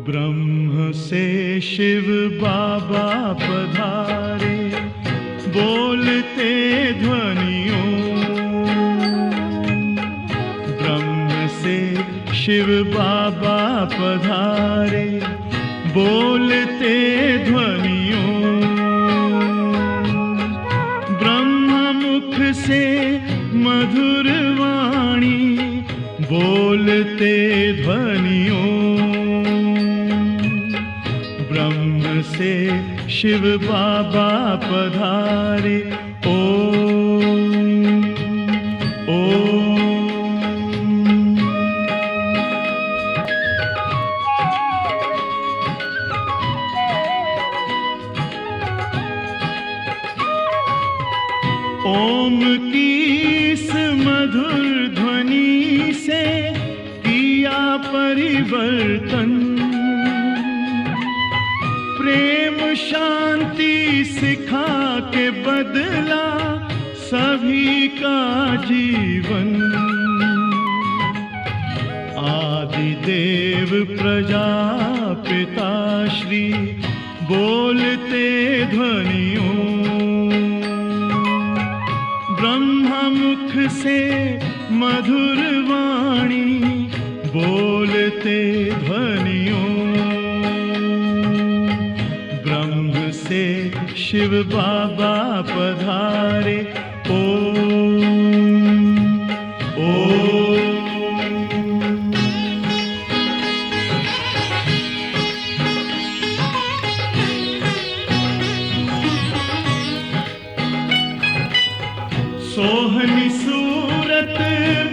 ब्रह्म से शिव बाबा पधारे, बोलते ध्वनियों। ब्रह्म से शिव बाबा पधारे, बोलते ध्वनियों। ब्रह्म मुख से मधुर वाणी, बोलते ध्वनियों। ब्रह्म से शिव बाबा पधारे, ओम ओम। ओम की इस मधुर ध्वनि से किया परिवर्तन। प्रेम शांति सिखा के बदला सभी का जीवन। आदिदेव प्रजापिता श्री बोलते ध्वनियों। ब्रह्मा मुख से मधुर वाणी, बोलते ध्वनियों। ब्रह्म से शिव बाबा पधारे, ओम ओम। सोहनी सूरत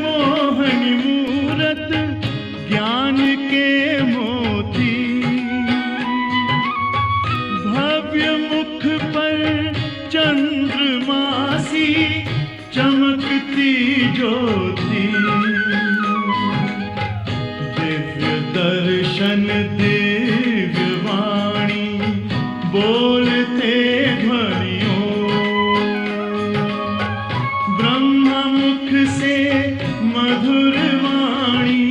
मोहनी मूरत, ज्ञान के मोती। भव्य मुख पर चंद्रमासी, चमकती ज्योति। दिव्य दर्शन दिव्य वाणी, बोलते ध्वनियों। ब्रह्मा मुख से मधुर वाणी,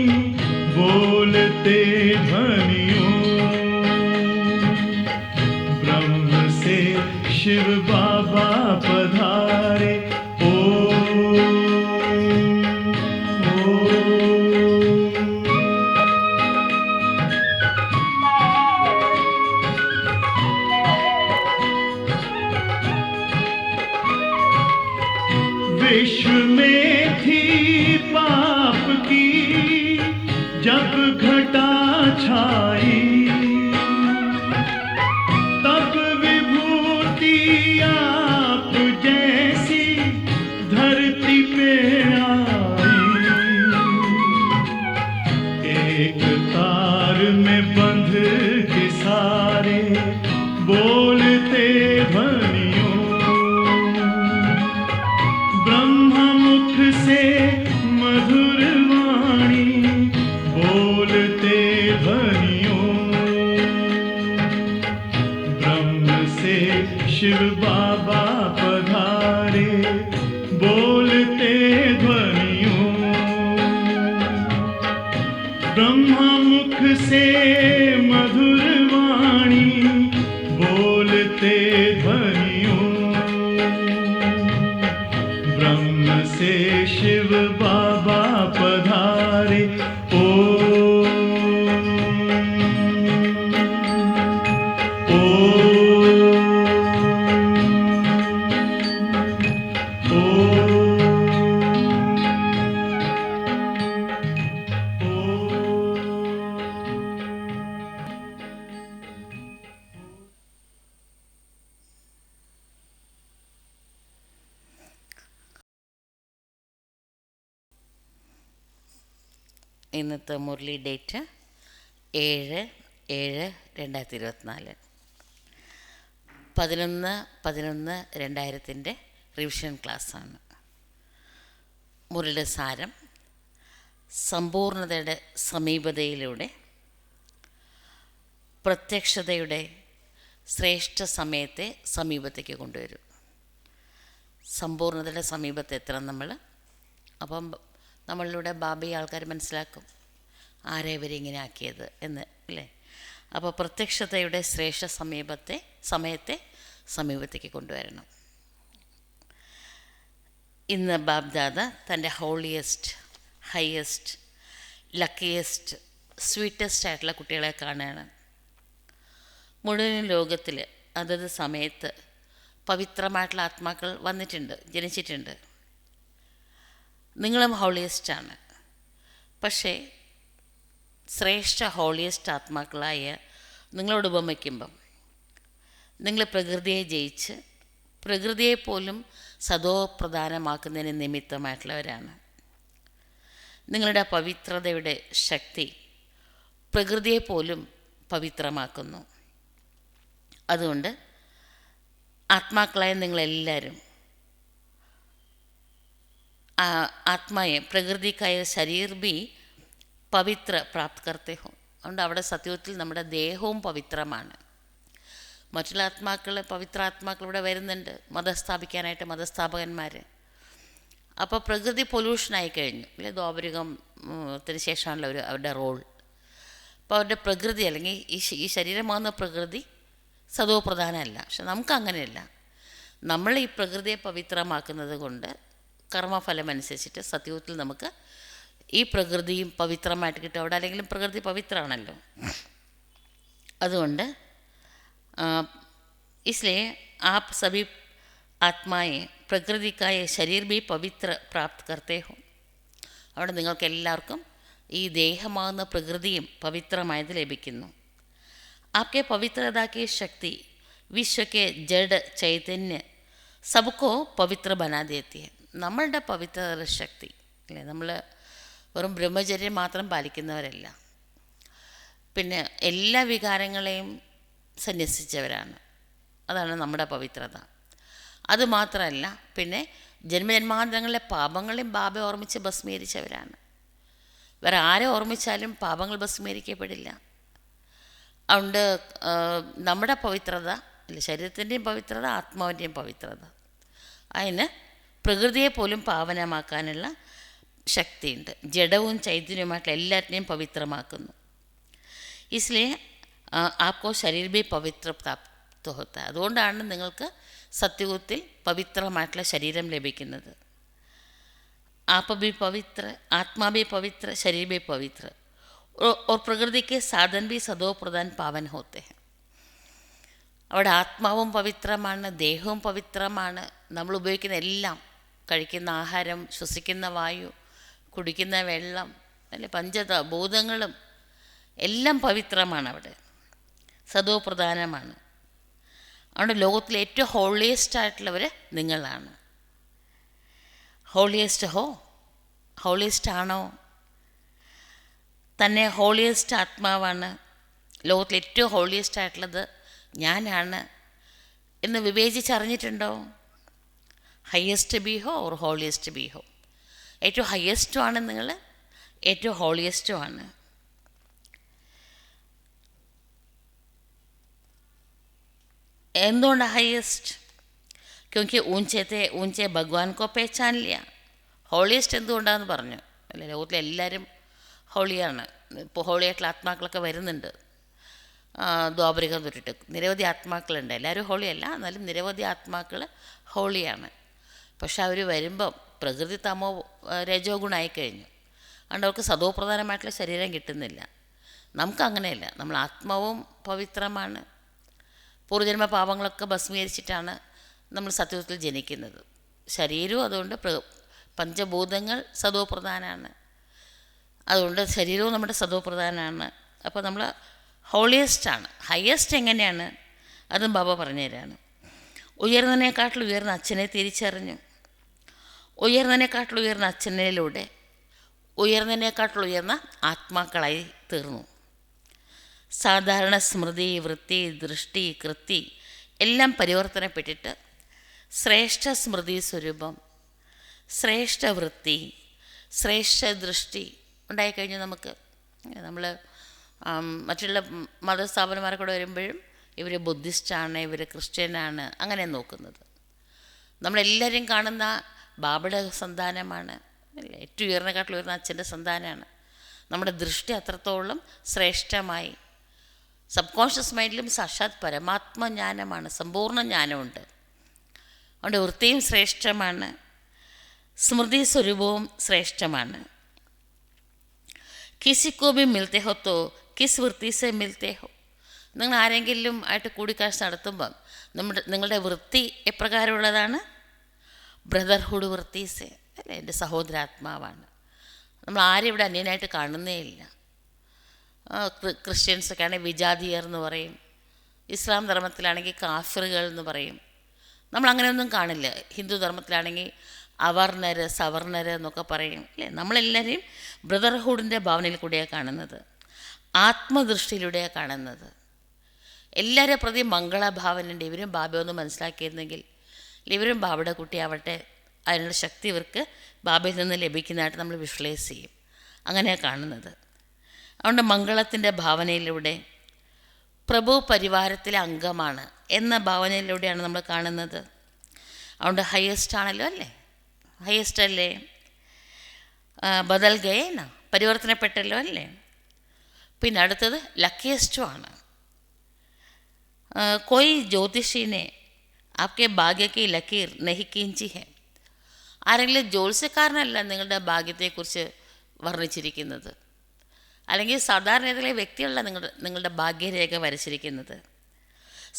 बोलते ध्वनियों। ब्रह्म से शिव बाबा पधारे, ओम ओम। विश्व में थी पाप की जब घटा छाई, तब विभूति आप जैसी धरती पे आई। एक तार में बंध के सारे, बोलते ध्वनियों। ब्रह्मा मुख से मधुर वाणी, बोलते ध्वनियों। ब्रह्म से शिव बाबा पधारे, बोलते ध्वनियों। ब्रह्मा मुख से मधुर वाणी, बोलते ध्वनियों। ब्रह्म से शिव बाबा पधारे, ओम ओम ഇന്നത്തെ മുരളി ഡേറ്റ് 7/7/2024, 11/11/2000 റിവിഷൻ ക്ലാസ്സാണ്. മുരളിയുടെ സാരം: സമ്പൂർണതയുടെ സമീപതയിലൂടെ പ്രത്യക്ഷതയുടെ ശ്രേഷ്ഠ സമയത്തെ സമീപത്തേക്ക് കൊണ്ടുവരും. സമ്പൂർണതയുടെ സമീപത്ത് എത്തണം നമ്മൾ. അപ്പം നമ്മളിലൂടെ ബാബയെ ആൾക്കാർ മനസ്സിലാക്കും ആരെ ഇവരിങ്ങനെ ആക്കിയത് എന്ന്, അല്ലേ? അപ്പോൾ പ്രത്യക്ഷതയുടെ ശ്രേഷ്ഠ സമയത്തെ സമീപത്തേക്ക് കൊണ്ടുവരണം. ഇന്ന് ബാബ്ദാദ തൻ്റെ ഹോളിയസ്റ്റ്, ഹയസ്റ്റ്, ലക്കിയസ്റ്റ്, സ്വീറ്റസ്റ്റ് ആയിട്ടുള്ള കുട്ടികളെ കാണുകയാണ്. മുഴുവൻ ലോകത്തിൽ അതത് സമയത്ത് പവിത്രമായിട്ടുള്ള ആത്മാക്കൾ വന്നിട്ടുണ്ട്, ജനിച്ചിട്ടുണ്ട്. നിങ്ങളും ഹോളിയസ്റ്റാണ്. പക്ഷേ ശ്രേഷ്ഠ ഹോളിയസ്റ്റ് ആത്മാക്കളായ നിങ്ങളോട് ഉപമിക്കുമ്പം നിങ്ങൾ പ്രകൃതിയെ ജയിച്ച് പ്രകൃതിയെ പോലും സദോപ്രധാനമാക്കുന്നതിന് നിമിത്തമായിട്ടുള്ളവരാണ്. നിങ്ങളുടെ പവിത്രതയുടെ ശക്തി പ്രകൃതിയെ പോലും പവിത്രമാക്കുന്നു. അതുകൊണ്ട് ആത്മാക്കളായ നിങ്ങളെല്ലാവരും ആത്മായെ പ്രകൃതിക്കായ ശരീർ ബി പവിത്ര പ്രാപ്ത് കർത്തേ ഹോ. അതുകൊണ്ട് അവിടെ സത്യത്തിൽ നമ്മുടെ ദേഹവും പവിത്രമാണ്. മറ്റുള്ള ആത്മാക്കൾ, പവിത്ര ആത്മാക്കൾ ഇവിടെ വരുന്നുണ്ട് മതം സ്ഥാപിക്കാനായിട്ട്, മതസ്ഥാപകന്മാർ. അപ്പോൾ പ്രകൃതി പൊല്യൂഷനായി കഴിഞ്ഞു, ഇല്ല? ദ്വാപരികത്തിന് ശേഷമാണല്ലോ അവരുടെ റോൾ. അപ്പോൾ അവരുടെ പ്രകൃതി, അല്ലെങ്കിൽ ഈ ശരീരമാകുന്ന പ്രകൃതി സദോപ്രധാനമല്ല. പക്ഷെ നമുക്കങ്ങനെയല്ല. നമ്മൾ ഈ പ്രകൃതിയെ പവിത്രമാക്കുന്നത് കൊണ്ട് കർമ്മഫലമനുസരിച്ചിട്ട് സത്യത്തിൽ നമുക്ക് ഈ പ്രകൃതിയും പവിത്രമായിട്ട് കിട്ടും. അവിടെ അല്ലെങ്കിലും പ്രകൃതി പവിത്രമാണല്ലോ. അതുകൊണ്ട് इसलिए आप सभी ആത്മായെ പ്രകൃതിക്കായ ശരീർ ബി പവിത്ര പ്രാപ്ത് കർത്തേ ഹോ. അവിടെ നിങ്ങൾക്ക് എല്ലാവർക്കും ഈ ദേഹമാകുന്ന പ്രകൃതിയും പവിത്രമായത് ലഭിക്കുന്നു. आपके पवित्रता की शक्ति विश्व के जड़ चैतन्य सबको पवित्र बना देती है. നമ്മളുടെ പവിത്രത ശക്തി, അല്ലേ? നമ്മൾ വെറും ബ്രഹ്മചര്യം മാത്രം പാലിക്കുന്നവരല്ല, പിന്നെ എല്ലാ വികാരങ്ങളെയും സന്യസിച്ചവരാണ്. അതാണ് നമ്മുടെ പവിത്രത. അതുമാത്രമല്ല, പിന്നെ ജന്മജന്മാന്തരങ്ങളിലെ പാപങ്ങളെയും ബാബ ഓർമ്മിച്ച് ഭസ്മീകരിച്ചവരാണ്. വേറെ ആരെ ഓർമ്മിച്ചാലും പാപങ്ങൾ ഭസ്മീകരിക്കപ്പെടില്ല. അതുകൊണ്ട് നമ്മുടെ പവിത്രത, അല്ല, ശരീരത്തിൻ്റെയും പവിത്രത, ആത്മാവിൻ്റെയും പവിത്രത, അതിന് പ്രകൃതിയെ പോലും പാവനമാക്കാനുള്ള ശക്തിയുണ്ട്. ജഡവും ചൈതന്യവുമായിട്ടുള്ള എല്ലാറ്റിനെയും പവിത്രമാക്കുന്നു. इसलिए आपको शरीर भी पवित्र प्राप्त होता है. അതുകൊണ്ടാണ് നിങ്ങൾക്ക് സത്യത്തിൽ പവിത്രമായിട്ടുള്ള ശരീരം ലഭിക്കുന്നത്. आप भी पवित्र, आत्मा भी पवित्र, शरीर भी पवित्र और प्रकृति के साधन भी सदो प्रदान पावन होते हैं. അവിടെ ആത്മാവും പവിത്രമാണ്, ദേഹവും പവിത്രമാണ്. നമ്മൾ ഉപയോഗിക്കുന്ന എല്ലാം, കഴിക്കുന്ന ആഹാരം, ശ്വസിക്കുന്ന വായു, കുടിക്കുന്ന വെള്ളം, അല്ലെ, പഞ്ചഭൂതങ്ങളും എല്ലാം പവിത്രമാണ്. അവിടെ സദോപ്രധാനമാണ്. അതുകൊണ്ട് ലോകത്തിലെ ഏറ്റവും ഹോളിയസ്റ്റ് ആയിട്ടുള്ളവർ നിങ്ങളാണ്. ഹോളിയസ്റ്റ് ആണോ? തന്നെ ഹോളിയസ്റ്റ് ആത്മാവാണ്, ലോകത്തിലെ ഏറ്റവും ഹോളിയസ്റ്റ് ആയിട്ടുള്ളത് ഞാനാണ് എന്ന് വിവേചിച്ചറിഞ്ഞിട്ടുണ്ടോ? ഹയസ്റ്റ് ബി ഹോ ഓർ ഹോളിയസ്റ്റ് ബി ഹോ. ഏറ്റവും ഹയസ്റ്റും ആണ് നിങ്ങൾ, ഏറ്റവും ഹോളിയസ്റ്റും ആണ്. എന്തുകൊണ്ട് ഹയസ്റ്റ്? ക്യോങ്കി ഊഞ്ചെ ഭഗവാൻ കോ പേച്ചാൻ ലിയ. ഹോളിയസ്റ്റ് എന്തുകൊണ്ടാണെന്ന് പറഞ്ഞു, അല്ലേ? ലോകത്തിലെ എല്ലാവരും ഹോളിയാണ്. ഇപ്പോൾ ഹോളിയായിട്ടുള്ള ആത്മാക്കളൊക്കെ വരുന്നുണ്ട്. ദ്വാപരികം തൊട്ടിട്ട് നിരവധി ആത്മാക്കളുണ്ട്. എല്ലാവരും ഹോളിയല്ല, എന്നാലും നിരവധി ആത്മാക്കൾ ഹോളിയാണ്. പക്ഷെ അവർ വരുമ്പം പ്രകൃതി തമോ രജോ ഗുണമായി കഴിഞ്ഞു. അതുകൊണ്ട് അവർക്ക് സദോപ്രധാനമായിട്ടുള്ള ശരീരം കിട്ടുന്നില്ല. നമുക്കങ്ങനെയല്ല. നമ്മൾ ആത്മാവും പവിത്രമാണ്. പൂർവ്വജന്മ പാപങ്ങളൊക്കെ ഭസ്മീകരിച്ചിട്ടാണ് നമ്മൾ സത്യത്തിൽ ജനിക്കുന്നത്. ശരീരവും അതുകൊണ്ട് പഞ്ചഭൂതങ്ങൾ സദോപ്രധാനമാണ്. അതുകൊണ്ട് ശരീരവും നമ്മുടെ സദോപ്രധാനമാണ്. അപ്പോൾ നമ്മൾ ഹോളിയസ്റ്റാണ്. ഹയസ്റ്റ് എങ്ങനെയാണ്? അതും ബാബ പറഞ്ഞു തരാണ്. ഉയർന്നതിനേക്കാട്ടിൽ ഉയർന്ന അച്ഛനെ തിരിച്ചറിഞ്ഞു. ഉയർന്നതിനേക്കാട്ടിൽ ഉയർന്ന അച്ഛനിലൂടെ ഉയർന്നതിനേക്കാട്ടിൽ ഉയർന്ന ആത്മാക്കളായി തീർന്നു. സാധാരണ സ്മൃതി, വൃത്തി, ദൃഷ്ടി, കൃതി എല്ലാം പരിവർത്തനപ്പെട്ടിട്ട് ശ്രേഷ്ഠ സ്മൃതി സ്വരൂപം, ശ്രേഷ്ഠ വൃത്തി, ശ്രേഷ്ഠ ദൃഷ്ടി ഉണ്ടായിക്കഴിഞ്ഞു നമുക്ക്. നമ്മൾ മറ്റുള്ള മതസ്ഥാപനന്മാരെ കൂടെ വരുമ്പോഴും ഇവർ ബുദ്ധിസ്റ്റാണ്, ഇവർ ക്രിസ്ത്യനാണ്, അങ്ങനെ നോക്കുന്നത്. നമ്മളെല്ലാവരും കാണുന്ന ബാബയുടെ സന്താനമാണ് അല്ലേ, ഏറ്റവും ഉയർന്ന അച്ഛൻ്റെ സന്താനമാണ്. നമ്മുടെ ദൃഷ്ടി അത്രത്തോളം ശ്രേഷ്ഠമായി. സബ് കോൺഷ്യസ് മൈൻഡിലും സാക്ഷാത് പരമാത്മജ്ഞാനമാണ്, സമ്പൂർണ്ണ ജ്ഞാനമുണ്ട്. അതുകൊണ്ട് വൃത്തിയും ശ്രേഷ്ഠമാണ്, സ്മൃതി സ്വരൂപവും ശ്രേഷ്ഠമാണ്. കിസിക്കോ ബി മിൽത്തെ ഹോ തോ കിസ് വൃത്തി സെ മിൽത്തെ ഹോ. നിങ്ങൾ ആരെങ്കിലും ആയിട്ട് കൂടിക്കാഴ്ച നടത്തുമ്പം നിങ്ങളുടെ വൃത്തി എപ്രകാരമുള്ളതാണ്? ബ്രദർഹുഡ് വൃത്തി സെ അല്ലേ, എൻ്റെ സഹോദരാത്മാവാണ്. നമ്മൾ ആരും ഇവിടെ അന്യനായിട്ട് കാണുന്നേ ഇല്ല. ക്രിസ്ത്യൻസൊക്കെ ആണെങ്കിൽ വിജാതീയർ എന്ന് പറയും, ഇസ്ലാം ധർമ്മത്തിലാണെങ്കിൽ കാഫിറുകൾ എന്ന് പറയും. നമ്മളങ്ങനെയൊന്നും കാണില്ല. ഹിന്ദു ധർമ്മത്തിലാണെങ്കിൽ അവർണർ സവർണർ എന്നൊക്കെ പറയും അല്ലേ. നമ്മളെല്ലാവരെയും ബ്രദർഹുഡിൻ്റെ ഭാവനയിൽ കൂടെയാണ് കാണുന്നത്, ആത്മദൃഷ്ടിയിലൂടെയാണ് കാണുന്നത്. എല്ലാവരും പ്രതി മംഗളഭാവനുണ്ട്. ഇവരും ബാബയൊന്ന് മനസ്സിലാക്കിയിരുന്നെങ്കിൽ, ഇവരും ബാബയുടെ കുട്ടിയാവട്ടെ, അതിനുള്ള ശക്തി ഇവർക്ക് ബാബയിൽ നിന്ന് ലഭിക്കുന്നതായിട്ട് നമ്മൾ വിഷ്വലൈസ് ചെയ്യും. അങ്ങനെയാണ് കാണുന്നത്. അതുകൊണ്ട് മംഗളത്തിൻ്റെ ഭാവനയിലൂടെ പ്രഭു പരിവാരത്തിലെ അംഗമാണ് എന്ന ഭാവനയിലൂടെയാണ് നമ്മൾ കാണുന്നത്. അതുകൊണ്ട് ഹയസ്റ്റ് ആണല്ലോ അല്ലേ, ഹയസ്റ്റ് അല്ലേ, ബദൽ ഗയേന, പരിവർത്തനപ്പെട്ടല്ലോ അല്ലേ. പിന്നെ അടുത്തത് ലക്കിയസ്റ്റുമാണ്. कोई ज्योतिषी ने आपके ഭാഗ്യ की ലക്കീർ नहीं खींची है. ആരെങ്കിലും ജ്യോത്സ്യക്കാരനല്ല നിങ്ങളുടെ ഭാഗ്യത്തെക്കുറിച്ച് വർണ്ണിച്ചിരിക്കുന്നത്, അല്ലെങ്കിൽ സാധാരണ ഏതെങ്കിലും വ്യക്തികളല്ല നിങ്ങളുടെ ഭാഗ്യരേഖ വരച്ചിരിക്കുന്നത്.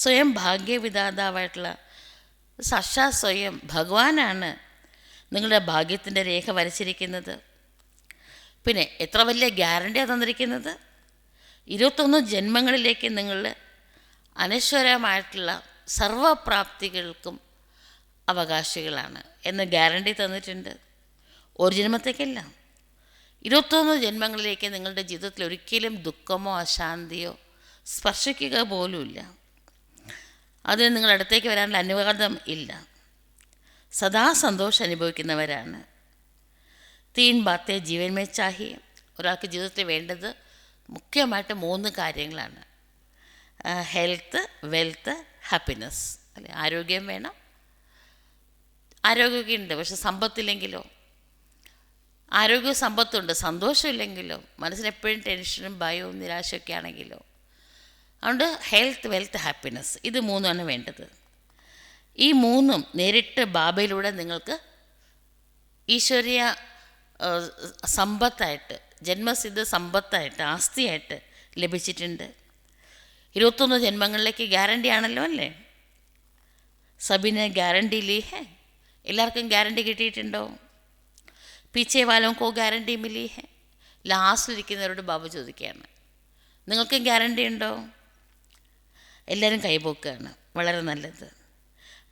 സ്വയം ഭാഗ്യവിധാതാവായിട്ടുള്ള സാക്ഷാത് സ്വയം ഭഗവാനാണ് നിങ്ങളുടെ ഭാഗ്യത്തിൻ്റെ രേഖ വരച്ചിരിക്കുന്നത്. പിന്നെ എത്ര വലിയ ഗ്യാരണ്ടിയാണ് തന്നിരിക്കുന്നത്? 21 ജന്മങ്ങളിലേക്ക് നിങ്ങൾ അനശ്വരമായിട്ടുള്ള സർവപ്രാപ്തികൾക്കും അവകാശികളാണ് എന്ന് ഗ്യാരണ്ടി തന്നിട്ടുണ്ട്. ഒരു ജന്മത്തേക്കല്ല, 21 ജന്മങ്ങളിലേക്ക് നിങ്ങളുടെ ജീവിതത്തിൽ ഒരിക്കലും ദുഃഖമോ അശാന്തിയോ സ്പർശിക്കുക പോലുമില്ല. അതിന് നിങ്ങളുടെ അടുത്തേക്ക് വരാനുള്ള അനുവാദം ഇല്ല. സദാ സന്തോഷം അനുഭവിക്കുന്നവരാണ്. 3 ബാത്തേ ജീവൻ മേ ചാഹിയെ. ഒരാൾക്ക് ജീവിതത്തിൽ വേണ്ടത് മുഖ്യമായിട്ട് 3 കാര്യങ്ങളാണ്: ഹെൽത്ത്, വെൽത്ത്, ഹാപ്പിനെസ് അല്ലേ. ആരോഗ്യം വേണം. ആരോഗ്യമൊക്കെ ഉണ്ട്, പക്ഷെ സമ്പത്തില്ലെങ്കിലോ? ആരോഗ്യവും സമ്പത്തുണ്ട്, സന്തോഷമില്ലെങ്കിലോ? മനസ്സിനെപ്പോഴും ടെൻഷനും ഭയവും നിരാശയൊക്കെ ആണെങ്കിലോ? അതുകൊണ്ട് ഹെൽത്ത്, വെൽത്ത്, ഹാപ്പിനെസ്, ഇത് 3ആണ് വേണ്ടത്. ഈ 3ഉം നേരിട്ട് ബാബയിലൂടെ നിങ്ങൾക്ക് ഈശ്വരീയ സമ്പത്തായിട്ട്, ജന്മസിദ്ധ സമ്പത്തായിട്ട്, ആസ്തിയായിട്ട് ലഭിച്ചിട്ടുണ്ട്. 21 ജന്മങ്ങളിലേക്ക് ഗ്യാരണ്ടി ആണല്ലോ അല്ലേ. സബിന് ഗ്യാരണ്ടി ലീ ഹേ. എല്ലാവർക്കും ഗ്യാരണ്ടി കിട്ടിയിട്ടുണ്ടോ? പീച്ചെ വാലോക്കോ ഗ്യാരണ്ടി മിലി ഹേ. ലാസ്റ്റിലിരിക്കുന്നവരോട് ബാബ ചോദിക്കുകയാണ്, നിങ്ങൾക്കും ഗ്യാരണ്ടി ഉണ്ടോ? എല്ലാവരും കൈപോക്കുകയാണ്. വളരെ നല്ലത്.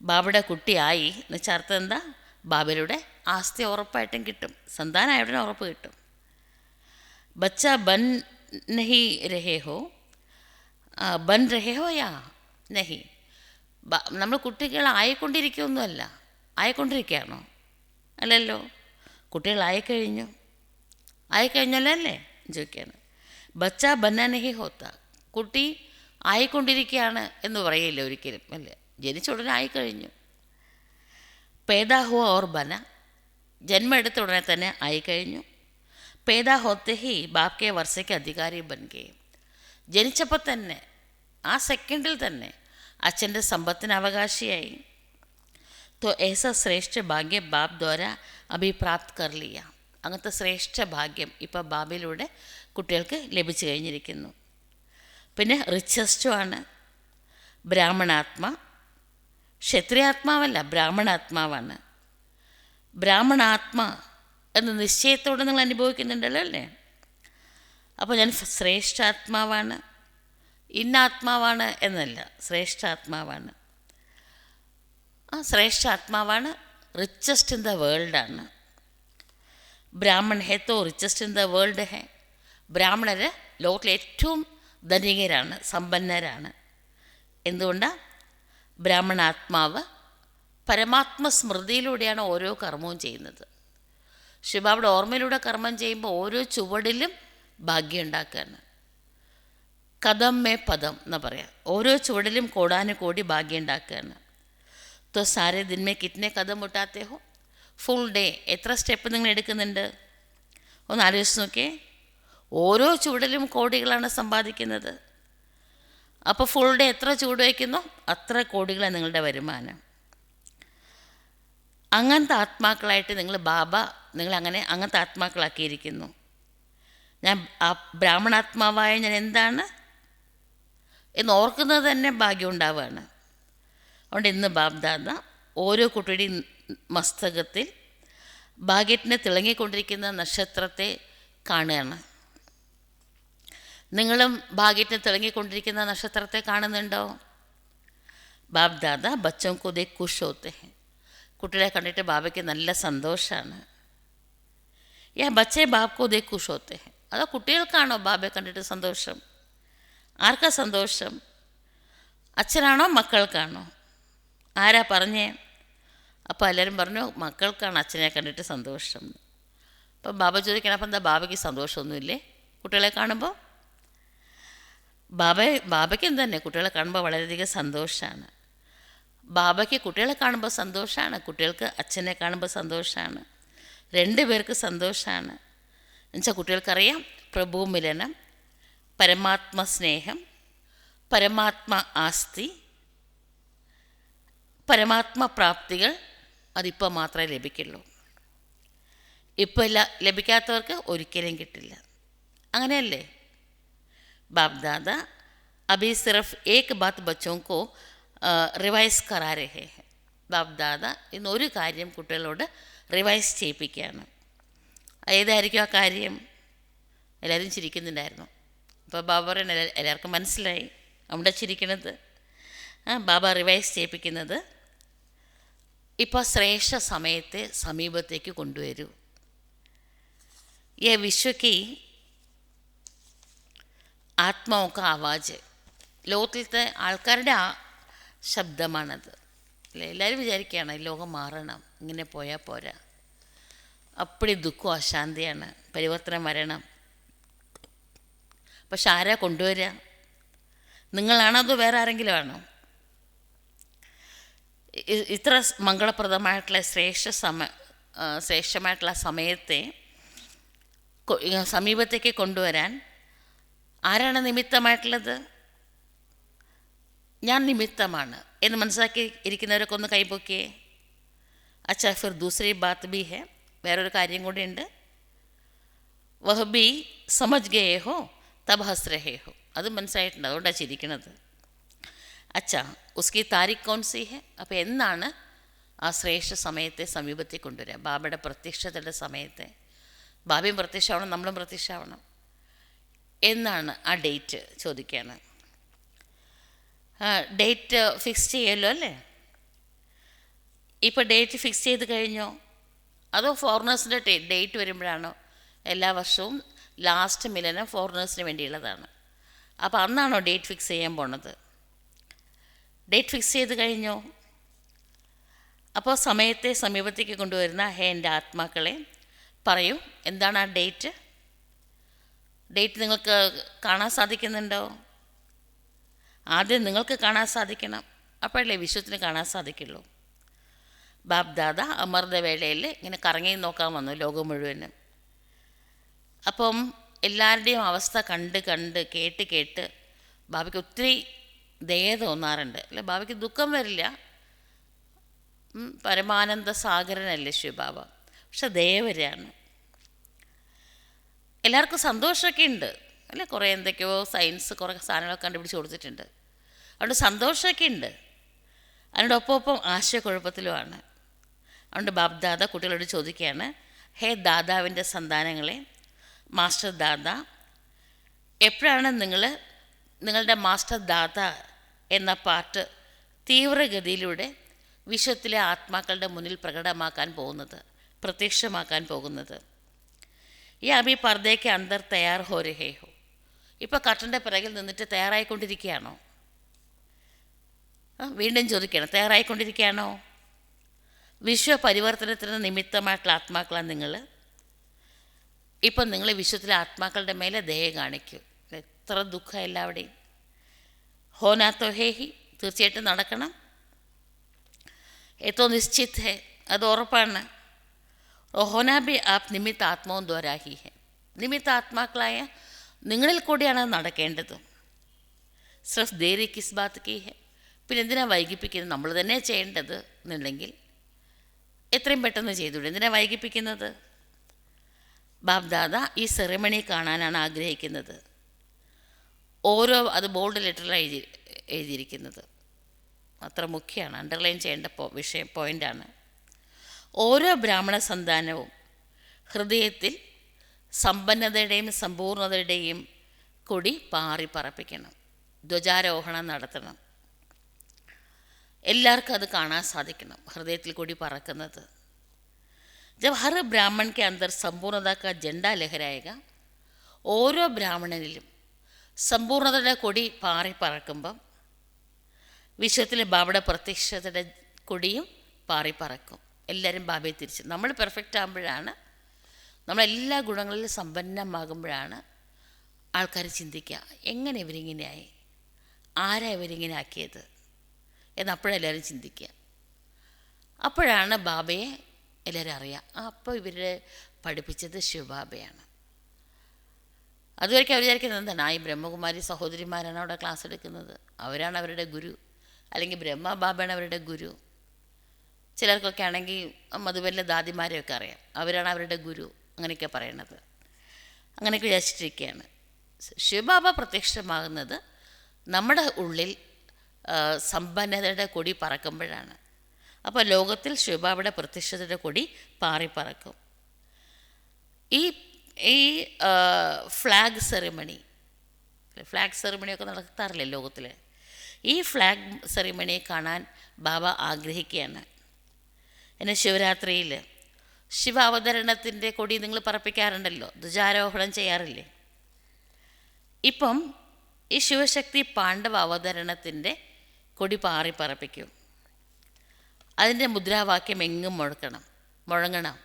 ബാബയുടെ കുട്ടിയായി എന്ന് വെച്ചാൽ അർത്ഥം എന്താ? ബാബയിലൂടെ ആസ്തി ഉറപ്പായിട്ടും കിട്ടും, സന്താനമായിട്ടും ഉറപ്പ് കിട്ടും. ബച്ച ബൻ നഹി രഹേ ഹോ, ബൻ രഹേ ഹോ യാ നഹി. നമ്മൾ കുട്ടികളായിക്കൊണ്ടിരിക്കുകയൊന്നുമല്ല, ആയിക്കൊണ്ടിരിക്കുകയാണോ? അല്ലല്ലോ, കുട്ടികളായിക്കഴിഞ്ഞു. ആയിക്കഴിഞ്ഞല്ലോ അല്ലേ ചോദിക്കുകയാണ്. ബച്ച ബന്ന നഹി ഹോത്ത, കുട്ടി ആയിക്കൊണ്ടിരിക്കുകയാണ് എന്ന് പറയില്ല ഒരിക്കലും അല്ലേ. ജനിച്ച ഉടനെ ആയിക്കഴിഞ്ഞു. പേദാ ഹുവ ഓർ ബന, ജന്മം എടുത്ത ഉടനെ തന്നെ ആയിക്കഴിഞ്ഞു. പേദാ ഹോത്തെ ഹി ബാപ്കെ വർഷയ്ക്ക് അധികാരി ബൻകെ. ജനിച്ചപ്പോൾ തന്നെ, ആ സെക്കൻഡിൽ തന്നെ അച്ഛൻ്റെ സമ്പത്തിന് അവകാശിയായി. तो ऐसा ശ്രേഷ്ഠ ഭാഗ്യം ബാബ് ദ്വാര അഭി പ്രാപ്ത് കർ ലിയ. അങ്ങനത്തെ ശ്രേഷ്ഠ ഭാഗ്യം ഇപ്പോൾ ബാബയിലൂടെ കുട്ടികൾക്ക് ലഭിച്ചു കഴിഞ്ഞിരിക്കുന്നു. പിന്നെ റിച്ചസ്റ്റുമാണ് ബ്രാഹ്മണാത്മാ. ക്ഷത്രിയാത്മാവല്ല, ബ്രാഹ്മണാത്മാവാണ്. ബ്രാഹ്മണാത്മാ എന്ന നിശ്ചയത്തോടെ നിങ്ങൾ അനുഭവിക്കുന്നുണ്ടല്ലോ അല്ലേ. അപ്പോൾ ഞാൻ ശ്രേഷ്ഠാത്മാവാണ്, ഇന്നാത്മാവാണ് എന്നല്ല, ശ്രേഷ്ഠാത്മാവാണ്. ആ ശ്രേഷ്ഠാത്മാവാണ്. റിച്ചസ്റ്റ് ഇൻ ദ വേൾഡാണ്. ബ്രാഹ്മൺ ഹേ തോ റിച്ചസ്റ്റ് ഇൻ ദ വേൾഡ് ഹേ. ബ്രാഹ്മണർ ലോകത്തിലെ ഏറ്റവും ധനികരാണ്, സമ്പന്നരാണ്. എന്തുകൊണ്ടാണ്? ബ്രാഹ്മണാത്മാവ് പരമാത്മ സ്മൃതിയിലൂടെയാണ് ഓരോ കർമ്മവും ചെയ്യുന്നത്. ശിവബാബയുടെ ഓർമ്മയിലൂടെ കർമ്മം ചെയ്യുമ്പോൾ ഓരോ ചുവടിലും ഭാഗ്യം ഉണ്ടാക്കുകയാണ്. കദം മേ പദം എന്ന് പറയാം. ഓരോ ചുവടിലും കോടാനുകോടി ഭാഗ്യം ഉണ്ടാക്കുകയാണ്. തോ സാരേ ദിൻ മേ കിത്നെ കദം ഉട്ടാത്തേ ഹോ? ഫുൾ ഡേ എത്ര സ്റ്റെപ്പ് നിങ്ങൾ എടുക്കുന്നുണ്ട്? ഒന്ന് ആലോചിച്ച് നോക്കിയേ. ഓരോ ചുവടിലും കോടികളാണ് സമ്പാദിക്കുന്നത്. അപ്പോൾ ഫുൾ ഡേ എത്ര ചുവട് വയ്ക്കുന്നോ അത്ര കോടികളാണ് നിങ്ങളുടെ വരുമാനം. അങ്ങനത്തെ ആത്മാക്കളായിട്ട് അങ്ങനത്തെ ആത്മാക്കളാക്കിയിരിക്കുന്നു. ഞാൻ ബ്രാഹ്മണാത്മാവായ ഞാൻ എന്താണ് എന്ന് ഓർക്കുന്നത് തന്നെ ഭാഗ്യം ഉണ്ടാവുകയാണ്. അതുകൊണ്ട് ഇന്ന് ബാബ്ദാദ ഓരോ കുട്ടിയുടെയും മസ്തകത്തിൽ ഭാഗ്യത്തിന് തിളങ്ങിക്കൊണ്ടിരിക്കുന്ന നക്ഷത്രത്തെ കാണുകയാണ്. നിങ്ങളും ഭാഗ്യത്തിന് തിളങ്ങിക്കൊണ്ടിരിക്കുന്ന നക്ഷത്രത്തെ കാണുന്നുണ്ടോ? ബാബ്ദാദ ബച്ചോं को देख खुश होते हैं. കുട്ടികളെ കണ്ടിട്ട് ബാബയ്ക്ക് നല്ല സന്തോഷമാണ്. ബച്ചേ ബാബ് को देख खुश होते हैं. അതോ കുട്ടികൾക്കാണോ ബാബയെ കണ്ടിട്ട് സന്തോഷം? ആർക്കാ സന്തോഷം? അച്ഛനാണോ മക്കൾക്കാണോ? ആരാ പറഞ്ഞേ? അപ്പോൾ എല്ലാവരും പറഞ്ഞു മക്കൾക്കാണ് അച്ഛനെ കണ്ടിട്ട് സന്തോഷം. അപ്പം ബാബ ചോദിക്കണം, അപ്പം എന്താ ബാബയ്ക്ക് സന്തോഷമൊന്നുമില്ലേ കുട്ടികളെ കാണുമ്പോൾ? ബാബയ്ക്കും തന്നെ കുട്ടികളെ കാണുമ്പോൾ വളരെയധികം സന്തോഷമാണ്. ബാബയ്ക്ക് കുട്ടികളെ കാണുമ്പോൾ സന്തോഷമാണ്, കുട്ടികൾക്ക് അച്ഛനെ കാണുമ്പോൾ സന്തോഷമാണ്. 2 പേർക്ക് സന്തോഷമാണ്. എന്നുവെച്ചാൽ കുട്ടികൾക്കറിയാം പ്രഭു മിലനം, പരമാത്മ സ്നേഹം, പരമാത്മ ആസ്തി, പരമാത്മ പ്രാപ്തികൾ അതിപ്പോൾ മാത്രമേ ലഭിക്കുള്ളൂ. ഇപ്പോൾ ലഭിക്കാത്തവർക്ക് ഒരിക്കലും കിട്ടില്ല. അങ്ങനെയല്ലേ? ബാബ്ദാദ അഭി സിർഫ് ഏക് ബാത്ത് ബച്ചോं को റിവൈസ് കരാ രഹേ ഹെ. ബാബ്ദാദ ഇന്നൊരു കാര്യം കുട്ടികളോട് റിവൈസ് ചെയ്യിപ്പിക്കുകയാണ്. ഏതായിരിക്കും ആ കാര്യം? എല്ലാവരും ചിരിക്കുന്നുണ്ടായിരുന്നു. അപ്പോൾ ബാബ പറയുന്നത് എല്ലാവർക്കും മനസ്സിലായി അവിടെ ചിരിക്കണത്. ബാബ റിവൈസ് ചെയ്യിപ്പിക്കുന്നത് ഇപ്പോൾ ശ്രേഷ്ഠ സമയത്തെ സമീപത്തേക്ക് കൊണ്ടുവരൂ. വിശ്വക്ക് ആത്മാവൊക്കെ ആവാജ്, ലോകത്തിലത്തെ ആൾക്കാരുടെ ശബ്ദമാണത് അല്ലേ? എല്ലാവരും വിചാരിക്കുകയാണ് ഈ ലോകം മാറണം, ഇങ്ങനെ പോയാൽ പോരാ, അപ്പടി ദുഃഖവും അശാന്തിയാണ്, പരിവർത്തനം വരണം. പക്ഷെ ആരാ കൊണ്ടുവരിക? നിങ്ങളാണോ അതോ വേറെ ആരെങ്കിലും ആണോ? ഇത്ര മംഗളപ്രദമായിട്ടുള്ള ശ്രേഷ്ഠമായിട്ടുള്ള സമയത്തെ സമീപത്തേക്ക് കൊണ്ടുവരാൻ ആരാണ് നിമിത്തമായിട്ടുള്ളത്? ഞാൻ നിമിത്തമാണ് എന്ന് മനസ്സിലാക്കി ഇരിക്കുന്നവരൊക്കെ ഒന്ന് കൈപൊക്കിയേ. അച്ഛാ ഫിർ ദൂസരി ബാത്ത് ബി ഹെ, വേറൊരു കാര്യം കൂടിയുണ്ട്. വഹ് ബി സമജ് ഗയേ ഹോ തബ് ഹസ് രഹേ ഹോ, അത് മനസ്സിലായിട്ടുണ്ട്, അതുകൊണ്ടാണ് ചിരിക്കണത്. അച്ഛാ ഉസ്കി താരിഖ് കൗൺ സി ഹെ? അപ്പോൾ എന്നാണ് ആ ശ്രേഷ്ഠ സമയത്തെ സമീപത്തിൽ കൊണ്ടുവരിക? ബാബയുടെ പ്രത്യക്ഷതയുടെ സമയത്തെ. ബാബയും പ്രത്യക്ഷമാവണം, നമ്മളും പ്രത്യക്ഷമാവണം. എന്നാണ് ആ ഡേറ്റ് ചോദിക്കുകയാണ്. ഡേറ്റ് ഫിക്സ് ചെയ്യുമല്ലോ അല്ലേ? ഇപ്പോൾ ഡേറ്റ് ഫിക്സ് ചെയ്ത് കഴിഞ്ഞോ? അതോ ഫോറിനേഴ്സിൻ്റെ ഡേറ്റ് വരുമ്പോഴാണോ? എല്ലാ വർഷവും ലാസ്റ്റ് മിലനം ഫോറിനേഴ്സിന് വേണ്ടിയുള്ളതാണ്. അപ്പോൾ അന്നാണോ ഡേറ്റ് ഫിക്സ് ചെയ്യാൻ പോണത്? ഡേറ്റ് ഫിക്സ് ചെയ്ത് കഴിഞ്ഞോ? അപ്പോൾ സമയത്തെ സമീപത്തേക്ക് കൊണ്ടുവരുന്ന എൻ്റെ ആത്മാക്കളെ പറയൂ, എന്താണ് ആ ഡേറ്റ്? ഡേറ്റ് നിങ്ങൾക്ക് കാണാൻ സാധിക്കുന്നുണ്ടോ? ആദ്യം നിങ്ങൾക്ക് കാണാൻ സാധിക്കണം, അപ്പോഴല്ലേ വിശ്വത്തിന് കാണാൻ സാധിക്കുള്ളൂ. ബാബ്ദാദ അമൃതവേളയിൽ ഇങ്ങനെ കറങ്ങി നോക്കാൻ വന്നു ലോകം മുഴുവനും. അപ്പം എല്ലാവരുടെയും അവസ്ഥ കണ്ട് കണ്ട് കേട്ട് കേട്ട് ബാബയ്ക്ക് ഒത്തിരി ദയ തോന്നാറുണ്ട് അല്ലേ? ബാബയ്ക്ക് ദുഃഖം വരില്ല, പരമാനന്ദ സാഗരനല്ലേ ശിവബാബ, പക്ഷെ ദയ വരികയാണ്. എല്ലാവർക്കും സന്തോഷമൊക്കെ ഉണ്ട് അല്ലേ? കുറേ എന്തൊക്കെയോ സയൻസ് കുറേ സാധനങ്ങളൊക്കെ കണ്ടുപിടിച്ച് കൊടുത്തിട്ടുണ്ട്, അതുകൊണ്ട് സന്തോഷമൊക്കെ ഉണ്ട്. അതിൻ്റെ ഒപ്പം ആശയക്കുഴപ്പത്തിലുമാണ്. അതുകൊണ്ട് ബാബ്ദാദ കുട്ടികളോട് ചോദിക്കുകയാണ്, ഹേ ദാദാവിൻ്റെ സന്താനങ്ങളെ, മാസ്റ്റർ ദാദ, എപ്പോഴാണ് നിങ്ങളുടെ മാസ്റ്റർ ദാദ എന്ന പാട്ട് തീവ്രഗതിയിലൂടെ വിശ്വത്തിലെ ആത്മാക്കളുടെ മുന്നിൽ പ്രകടമാക്കാൻ പോകുന്നത്, പ്രത്യക്ഷമാക്കാൻ പോകുന്നത്? അഭി പർദ്ദയ്ക്ക് അന്തർ തയ്യാർ ഹോ രഹേ ഹോ, ഇപ്പോൾ കർട്ടൻ്റെ പിറകിൽ നിന്നിട്ട് തയ്യാറായിക്കൊണ്ടിരിക്കുകയാണോ? വീണ്ടും ചോദിക്കണം, തയ്യാറായിക്കൊണ്ടിരിക്കുകയാണോ? വിശ്വപരിവർത്തനത്തിന് നിമിത്തമായിട്ടുള്ള ആത്മാക്കളാണ് നിങ്ങൾ. ഇപ്പം നിങ്ങൾ വിശ്വത്തിലെ ആത്മാക്കളുടെ മേലെ ദയ കാണിക്കൂ. എത്ര ദുഃഖം എല്ലാവിടെയും. ഹോനാത്തോ ഹേഹി, തീർച്ചയായിട്ടും നടക്കണം. ഏതോ നിശ്ചിത് ഹെ, അത് ഉറപ്പാണ്. ഹോനാബി ആപ് നിമിത്ത ആത്മാവും ദ്വാരാഹി ഹെ, നിമിത്ത ആത്മാക്കളായ നിങ്ങളിൽ കൂടിയാണ് അത് നടക്കേണ്ടത്. സിർഫ് ദേരി കിസ് ബാത്ത് കി ഹെ, പിന്നെ എന്തിനാണ് വൈകിപ്പിക്കുന്നത്? നമ്മൾ തന്നെ ചെയ്യേണ്ടത് എന്നുണ്ടെങ്കിൽ എത്രയും പെട്ടെന്ന് ചെയ്തുകൂടെ? എന്തിനാണ് വൈകിപ്പിക്കുന്നത്? ബാബ് ദാദ ഈ സെറിമണി കാണാനാണ് ആഗ്രഹിക്കുന്നത്. അത് ബോൾഡ് ലെറ്ററിലാണ് എഴുതിയിരിക്കുന്നത്. അത്ര മുഖ്യമാണ്, അണ്ടർലൈൻ ചെയ്യേണ്ട പോയിൻ്റാണ്. ഓരോ ബ്രാഹ്മണ സന്താനവും ഹൃദയത്തിൽ സമ്പന്നതയുടെയും സമ്പൂർണതയുടെയും കൊടി പാറി പറപ്പിക്കണം, ധ്വജാരോഹണം നടത്തണം. എല്ലാവർക്കും അത് കാണാൻ സാധിക്കണം, ഹൃദയത്തിൽ കൊടി പറക്കുന്നത്. ജബ് ഹർ ബ്രാഹ്മൺ കെ അന്തർ സമ്പൂർണത കാ ജെൻഡ ലഹരായേഗ, ഓരോ ബ്രാഹ്മണനിലും സമ്പൂർണതയുടെ കൊടി പാറി പറക്കുമ്പം വിശ്വത്തിലെ ബാബയുടെ പ്രത്യക്ഷതയുടെ കൊടിയും പാറി പറക്കും. എല്ലാവരും ബാബയെ തിരിച്ച്, നമ്മൾ പെർഫെക്റ്റ് ആകുമ്പോഴാണ്, നമ്മളെല്ലാ ഗുണങ്ങളിലും സമ്പന്നമാകുമ്പോഴാണ് ആൾക്കാർ ചിന്തിക്കുക, എങ്ങനെ ഇവരിങ്ങനെയായി, ആരാ ഇവരിങ്ങനെ ആക്കിയത് എന്നപ്പോഴെല്ലാവരും ചിന്തിക്കുക. അപ്പോഴാണ് ബാബയെ എല്ലാവരും അറിയുക. അപ്പോൾ ഇവരെ പഠിപ്പിച്ചത് ശിവബാബയാണ്. അതുവരെയ്ക്ക് അവർ വിചാരിക്കുന്നത് എന്താണ്, ഈ ബ്രഹ്മകുമാരി സഹോദരിമാരാണ് അവിടെ ക്ലാസ് എടുക്കുന്നത്, അവരാണ് അവരുടെ ഗുരു, അല്ലെങ്കിൽ ബ്രഹ്മ ബാബയാണ് അവരുടെ ഗുരു. ചിലർക്കൊക്കെ ആണെങ്കിൽ മധുബനിലെ ദാദിമാരെയൊക്കെ അറിയാം, അവരാണ് അവരുടെ ഗുരു, അങ്ങനെയൊക്കെ പറയണത്. അങ്ങനെയൊക്കെ വിചാരിച്ചിട്ടിരിക്കുകയാണ്. ശിവബാബ പ്രത്യക്ഷമാകുന്നത് നമ്മുടെ ഉള്ളിൽ സമ്പന്നതയുടെ കൊടി പറക്കുമ്പോഴാണ്. അപ്പോൾ ലോകത്തിൽ ശിവബാബയുടെ പ്രത്യക്ഷതയുടെ കൊടി പാറി പറക്കും. ഈ ഫ്ലാഗ് സെറിമണിയൊക്കെ നടത്താറില്ലേ ലോകത്തിൽ? ഈ ഫ്ലാഗ് സെറിമണിയെ കാണാൻ ബാബ ആഗ്രഹിക്കുകയാണ്. എന്നെ ശിവരാത്രിയിൽ ശിവ അവതരണത്തിൻ്റെ കൊടി നിങ്ങൾ പറപ്പിക്കാറുണ്ടല്ലോ, ധ്വജാരോഹണം ചെയ്യാറില്ലേ? ഇപ്പം ഈ ശിവശക്തി പാണ്ഡവ അവതരണത്തിൻ്റെ കൊടി പാറി പറപ്പിക്കും. അതിൻ്റെ മുദ്രാവാക്യം എങ്ങും മുഴങ്ങണം.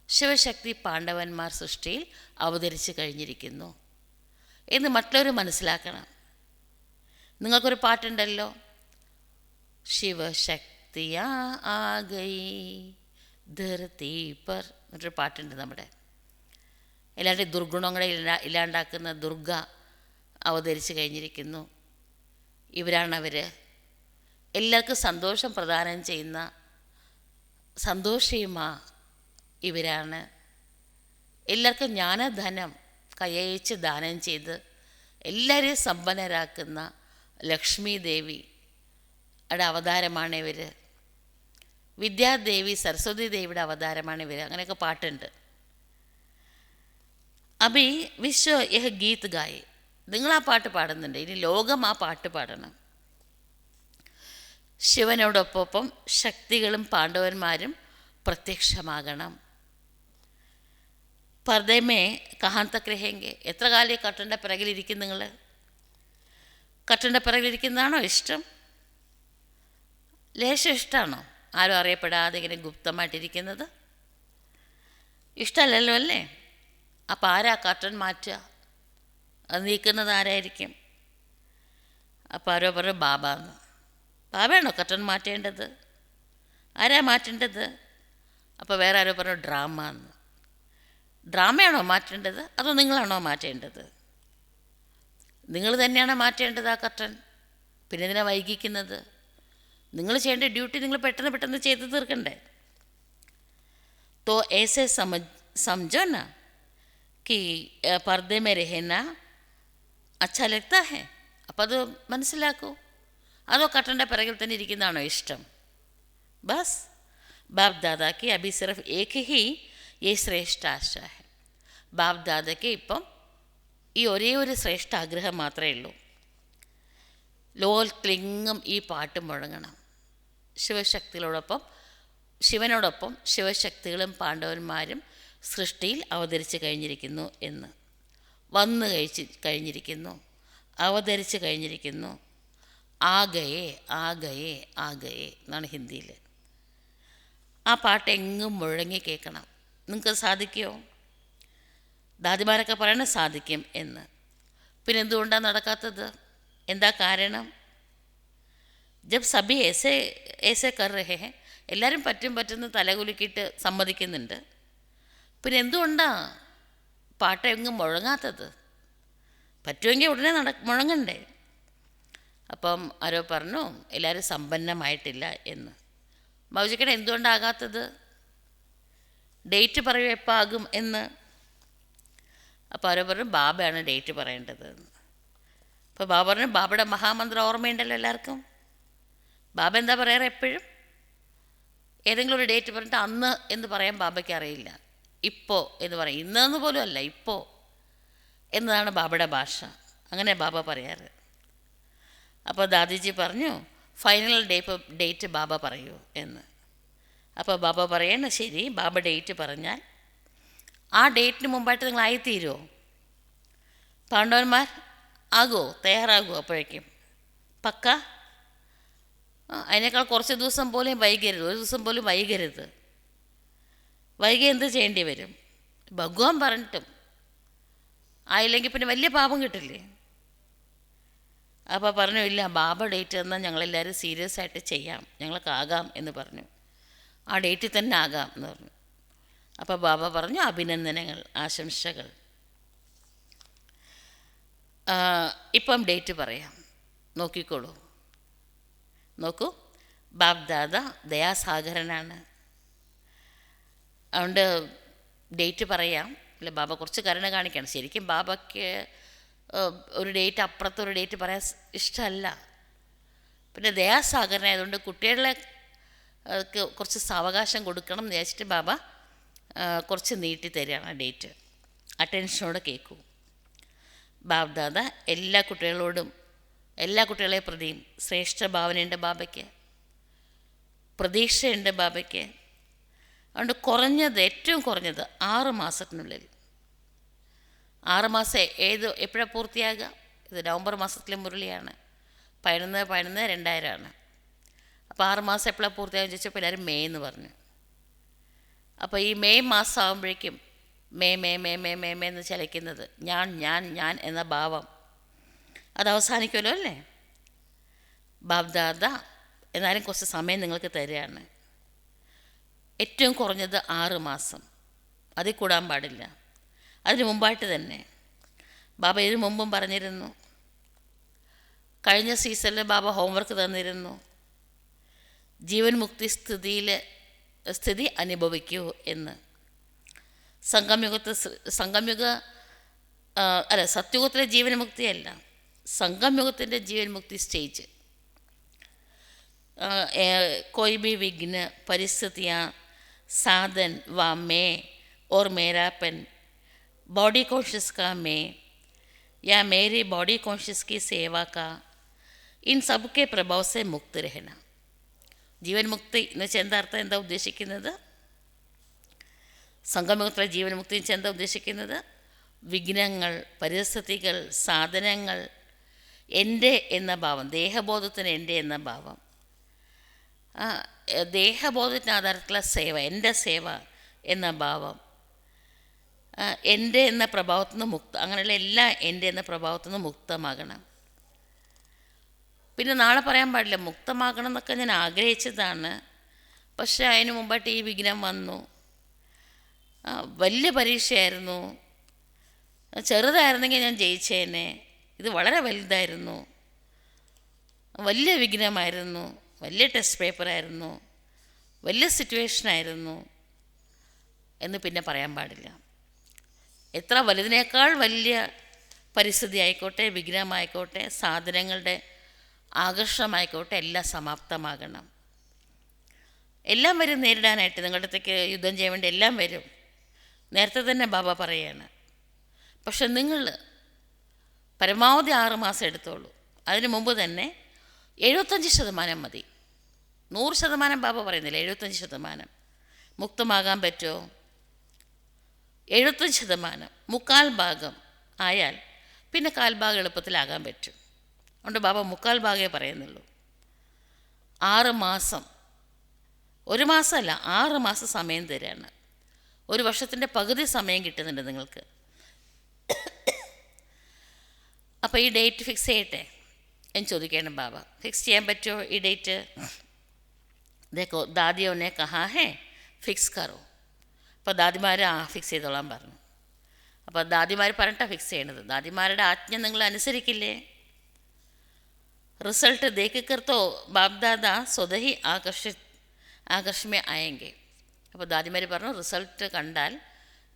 ശിവശക്തി പാണ്ഡവന്മാർ സൃഷ്ടിയിൽ അവതരിച്ച് കഴിഞ്ഞിരിക്കുന്നു എന്ന് മറ്റുള്ളവർ മനസ്സിലാക്കണം. നിങ്ങൾക്കൊരു പാട്ടുണ്ടല്ലോ, ശിവശക്തിയാ ആ ഗയി ധർത്തി പർ എന്നൊരു പാട്ടുണ്ട് നമ്മുടെ. എല്ലാവരുടെയും ദുർഗുണങ്ങളെ ഇല്ലാണ്ടാക്കുന്ന ദുർഗ അവതരിച്ച് കഴിഞ്ഞിരിക്കുന്നു. ഇവരാണവർ. എല്ലാവർക്കും സന്തോഷം പ്രദാനം ചെയ്യുന്ന സന്തോഷിയുമാ ഇവരാണ്. എല്ലാവർക്കും ജ്ഞാനധനം കൈയച്ച് ദാനം ചെയ്ത് എല്ലാവരെയും സമ്പന്നരാക്കുന്ന ലക്ഷ്മി ദേവിയുടെ അവതാരമാണ് ഇവർ. വിദ്യാദേവി സരസ്വതി ദേവിയുടെ അവതാരമാണ് ഇവർ. അങ്ങനെയൊക്കെ പാട്ടുണ്ട്. അഭി വിശ്വ യഹ് ഗീത് ഗായേ, നിങ്ങൾ ആ പാട്ട് പാടുന്നുണ്ട്, ഇനി ലോകം ആ പാട്ട് പാടണം. ശിവനോടൊപ്പം ശക്തികളും പാണ്ഡവന്മാരും പ്രത്യക്ഷമാകണം. പർദ്ദമേ കഹാൻ തക് രഹേംഗെ, എത്ര കാലം ഈ കട്ടൻ്റെ പിറകിലിരിക്കും നിങ്ങൾ? കട്ടൻ്റെ പിറകിലിരിക്കുന്നതാണോ ഇഷ്ടം? ലേശം ഇഷ്ടമാണോ ആരും അറിയപ്പെടാതെ ഇങ്ങനെ ഗുപ്തമായിട്ടിരിക്കുന്നത്? ഇഷ്ടമല്ലല്ലോ അല്ലേ? അപ്പോൾ ആരാ കട്ടൻ മാറ്റുക? അത് നീക്കുന്നത് ആരായിരിക്കും? അപ്പോൾ ആരോ പറയും ബാബാന്ന്. ബാബയാണോ കട്ടൻ മാറ്റേണ്ടത്? ആരാ മാറ്റേണ്ടത്? അപ്പോൾ വേറെ ആരോ പറഞ്ഞു ഡ്രാമ എന്ന്. ഡ്രാമയാണോ മാറ്റേണ്ടത് അതോ നിങ്ങളാണോ മാറ്റേണ്ടത്? നിങ്ങൾ തന്നെയാണോ മാറ്റേണ്ടത് ആ കട്ടൻ? പിന്നെ എന്തിനാ വൈകിക്കുന്നത്? നിങ്ങൾ ചെയ്യേണ്ട ഡ്യൂട്ടി നിങ്ങൾ പെട്ടെന്ന് ചെയ്ത് തീർക്കണ്ടേ? തോ ऐसे समझो ना कि पर्दे में रहना अच्छा लगता है. അപ്പോൾ അത് മനസ്സിലാക്കൂ. അതോ കട്ടൻ്റെ പിറകിൽ തന്നെ ഇരിക്കുന്നതാണോ ഇഷ്ടം? Bus Bab ദാദാക്ക് Abhi സിർഫ് Ek he യേ ശ്രേഷ്ഠ ആശ ഹെ. ബാബ് ദാദയ്ക്ക് ഇപ്പം ഈ ഒരേ ഒരു ശ്രേഷ്ഠ ആഗ്രഹം മാത്രമേ ഉള്ളൂ. ലോകത്തിലെങ്ങും ഈ പാട്ട് മുഴങ്ങണം. ശിവനോടൊപ്പം ശിവശക്തികളും പാണ്ഡവന്മാരും സൃഷ്ടിയിൽ അവതരിച്ച് കഴിഞ്ഞിരിക്കുന്നു എന്ന്. വന്നു കഴിഞ്ഞിരിക്കുന്നു, അവതരിച്ച് കഴിഞ്ഞിരിക്കുന്നു. ആഗയേ ആഗയേ ആഗയേ എന്നാണ് ഹിന്ദിയിൽ. ആ പാട്ട് എങ്ങും മുഴങ്ങി കേൾക്കണം. നിങ്ങൾക്ക് സാധിക്കുമോ? ദാദിമാരൊക്കെ പറയണ സാധിക്കും എന്ന്. പിന്നെ എന്തുകൊണ്ടാണ് നടക്കാത്തത്? എന്താ കാരണം? ജബ് സഭി ഏസെ ഏസെ കർ രഹേ ഹെ, എല്ലാവരും പറ്റുന്ന തലകുലുക്കിയിട്ട് സമ്മതിക്കുന്നുണ്ട്. പിന്നെ എന്തുകൊണ്ടാണ് പാട്ട് എങ്ങും മുഴങ്ങാത്തത്? പറ്റുമെങ്കിൽ ഉടനെ മുഴങ്ങണ്ടേ? അപ്പം ആരോ പറഞ്ഞു എല്ലാവരും സമ്പന്നമായിട്ടില്ല എന്ന്. ബാബുജിക്കടെ എന്തുകൊണ്ടാകാത്തത്? ഡേറ്റ് പറയൂ എപ്പോൾ ആകും എന്ന്. അപ്പോൾ ആരോ പറഞ്ഞു ബാബയാണ് ഡേറ്റ് പറയേണ്ടത് എന്ന്. അപ്പോൾ ബാബ പറഞ്ഞു ബാബയുടെ മഹാമന്ത്രം ഓർമ്മയുണ്ടല്ലോ എല്ലാവർക്കും. ബാബ എന്താ പറയാറ് എപ്പോഴും? ഏതെങ്കിലും ഒരു ഡേറ്റ് പറഞ്ഞിട്ട് അന്ന് എന്ന് പറയാൻ ബാബയ്ക്ക് അറിയില്ല. ഇപ്പോൾ എന്ന് പറയും. ഇന്നെന്ന് പോലും അല്ല, ഇപ്പോൾ എന്നതാണ് ബാബയുടെ ഭാഷ. അങ്ങനെ ബാബ പറയാറ്. അപ്പോൾ ദാദിജി പറഞ്ഞു ഫൈനൽ ഡേറ്റ് ബാബ പറയൂ എന്ന്. അപ്പോൾ ബാബ പറയണ ശരി, ബാബ ഡേറ്റ് പറഞ്ഞാൽ ആ ഡേറ്റിന് മുമ്പായിട്ട് നിങ്ങൾ ആയിത്തീരുമോ? പാണ്ഡവന്മാർ ആകുമോ? തയ്യാറാകുമോ അപ്പോഴേക്കും? പക്ക? അതിനേക്കാൾ കുറച്ച് ദിവസം പോലും വൈകരുത്, ഒരു ദിവസം പോലും വൈകരുത്. വൈകി എന്ത് ചെയ്യേണ്ടി വരും? ഭഗവാൻ പറഞ്ഞിട്ടും ആയില്ലെങ്കിൽ പിന്നെ വലിയ പാപം കിട്ടില്ലേ? അപ്പോൾ പറഞ്ഞു ഇല്ല, ബാബ ഡേറ്റ് തന്നാൽ ഞങ്ങളെല്ലാവരും സീരിയസ് ആയിട്ട് ചെയ്യാം, ഞങ്ങൾക്കാകാം എന്ന് പറഞ്ഞു. ആ ഡേറ്റിൽ തന്നെ ആകാം എന്ന് പറഞ്ഞു. അപ്പോൾ ബാബ പറഞ്ഞു അഭിനന്ദനങ്ങൾ, ആശംസകൾ. ഇപ്പം ഡേറ്റ് പറയാം, നോക്കിക്കോളൂ. നോക്കൂ, ബാബ് ദാദ ദയാസാഗരനാണ്. അതുകൊണ്ട് ഡേറ്റ് പറയാം. അല്ല, ബാബ കുറച്ച് കരുണ കാണിക്കണം. ശരിക്കും ബാബയ്ക്ക് ഒരു ഡേറ്റ് അപ്പുറത്തൊരു ഡേറ്റ് പറയാൻ ഇഷ്ടമല്ല. പിന്നെ ദയാസാഗരനായതുകൊണ്ട് കുട്ടികളെ കുറച്ച് സാവകാശം കൊടുക്കണം എന്ന് വിചാരിച്ചിട്ട് ബാബ കുറച്ച് നീട്ടി തരികയാണ് ഡേറ്റ്. അറ്റൻഷനോടെ കേൾക്കൂ. ബാബ് ദാദ എല്ലാ കുട്ടികളെ പ്രതിയും ശ്രേഷ്ഠ ഭാവനയുണ്ട് ബാബയ്ക്ക്, പ്രതീക്ഷയുണ്ട് ബാബയ്ക്ക്. അതുകൊണ്ട് ഏറ്റവും കുറഞ്ഞത് 6 മാസത്തിനുള്ളിൽ. 6 മാസം എപ്പോഴാണ് പൂർത്തിയാകുക? ഇത് നവംബർ മാസത്തിലെ മുരളിയാണ്. 11/11/2000 അപ്പോൾ 6 മാസം എപ്പോഴാണ് പൂർത്തിയാകുക ചോദിച്ചപ്പോൾ എല്ലാവരും മെയ് എന്ന് പറഞ്ഞു. അപ്പോൾ ഈ മെയ് മാസം ആകുമ്പോഴേക്കും മേ എന്ന് ചലിക്കുന്നത് ഞാൻ എന്ന ഭാവം അത് അവസാനിക്കുമല്ലോ അല്ലേ? ബാബ് ദാദ എന്നാലും കുറച്ച് സമയം നിങ്ങൾക്ക് തരികയാണ്. ഏറ്റവും കുറഞ്ഞത് 6 മാസം, അതിൽ കൂടാൻ പാടില്ല. അതിന് മുമ്പായിട്ട് തന്നെ ബാബ ഇതിനു മുമ്പും പറഞ്ഞിരുന്നു. കഴിഞ്ഞ സീസണിൽ ബാബ ഹോംവർക്ക് തന്നിരുന്നു, ജീവൻ മുക്തി സ്ഥിതി അനുഭവിക്കൂ എന്ന്. സത്യുഗത്തിലെ ജീവൻ മുക്തിയല്ല, സംഗമയുഗത്തിൻ്റെ ജീവൻ മുക്തി സ്റ്റേജ്. कोई भी विघ्न परिस्थितियाँ साधन व मैं और मेरापन बॉडी कॉन्शियस का मैं या मेरी बॉडी कॉन्शियस की सेवा का इन सब के प्रभाव से मुक्त रहना. ജീവൻ മുക്തി എന്ന് വെച്ചാൽ എന്താ അർത്ഥം? എന്താ ഉദ്ദേശിക്കുന്നത്? സംഗമയുഗത്തിലെ ജീവൻ മുക്തി എന്ന് വെച്ചാൽ എന്താ ഉദ്ദേശിക്കുന്നത്? വിഘ്നങ്ങൾ, പരിസ്ഥിതികൾ, സാധനങ്ങൾ എൻ്റെ എന്ന ഭാവം, ദേഹബോധത്തിന് എൻ്റെ എന്ന ഭാവം, ദേഹബോധത്തിന് ആധാരത്തിലുള്ള സേവ, എൻ്റെ സേവ എന്ന ഭാവം, എൻ്റെ എന്ന പ്രഭാവത്തിൽ നിന്ന് അങ്ങനെയുള്ള എല്ലാം എൻ്റെ എന്ന പ്രഭാവത്തിൽ നിന്ന് മുക്തമാകണം. പിന്നെ നാളെ പറയാൻ പാടില്ല മുക്തമാകണം എന്നൊക്കെ ഞാൻ ആഗ്രഹിച്ചതാണ്, പക്ഷേ അതിന് മുമ്പായിട്ട് ഈ വിഘ്നം വന്നു. വലിയ പരീക്ഷയായിരുന്നു. ചെറുതായിരുന്നെങ്കിൽ ഞാൻ ജയിച്ചേനെ. ഇത് വളരെ വലുതായിരുന്നു, വലിയ വിഘ്നമായിരുന്നു, വലിയ ടെസ്റ്റ് പേപ്പറായിരുന്നു, വലിയ സിറ്റുവേഷനായിരുന്നു എന്ന് പിന്നെ പറയാൻ പാടില്ല. എത്ര വലുതിനേക്കാൾ വലിയ പരിസ്ഥിതി ആയിക്കോട്ടെ, വിഘ്നമായിക്കോട്ടെ, സാധനങ്ങളുടെ ആകർഷണമായിക്കോട്ടെ, എല്ലാം സമാപ്തമാകണം. എല്ലാം വരും നേരിടാനായിട്ട്. നിങ്ങളുടെ അടുത്തേക്ക് യുദ്ധം ചെയ്യാൻ വേണ്ടി എല്ലാം വരും. നേരത്തെ തന്നെ ബാബ പറയുകയാണ്. പക്ഷെ നിങ്ങൾ പരമാവധി 6 മാസം എടുത്തോളൂ. അതിന് മുമ്പ് തന്നെ 75% മതി. 100% ബാബ പറയുന്നില്ല, 75%. മുക്തമാകാൻ പറ്റുമോ? 75%, 1/4 ഭാഗം ആയാൽ പിന്നെ 1/4 ഭാഗം എളുപ്പത്തിലാകാൻ പറ്റും. അതുകൊണ്ട് ബാബ 1/4 ഭാഗമേ പറയുന്നുള്ളൂ. 6 മാസം, 1 മാസമല്ല, 6 മാസം സമയം തരാണ്. 1 വർഷത്തിൻ്റെ പകുതി സമയം കിട്ടുന്നുണ്ട് നിങ്ങൾക്ക്. അപ്പോൾ ഈ ഡേറ്റ് ഫിക്സ് ചെയ്യട്ടെ എന്ന് ചോദിക്കണം ബാബ. ഫിക്സ് ചെയ്യാൻ പറ്റുമോ ഈ ഡേറ്റ്? ദേക്കോ ദാദിയോനെ കഹാ ഹേ ഫിക്സ് കറോ. അപ്പോൾ ദാദിമാർ ഫിക്സ് ചെയ്തോളാൻ പറഞ്ഞു. അപ്പോൾ ദാദിമാർ പറഞ്ഞിട്ടാണ് ഫിക്സ് ചെയ്യണത്. ദാദിമാരുടെ ആജ്ഞ നിങ്ങൾ അനുസരിക്കില്ലേ? റിസൾട്ട് ദേക്കിക്കർ തോ ബാബ്ദാദ സ്വതഹി ആകർഷമേ ആയെങ്കിൽ. അപ്പോൾ ദാദിമാർ പറഞ്ഞു റിസൾട്ട് കണ്ടാൽ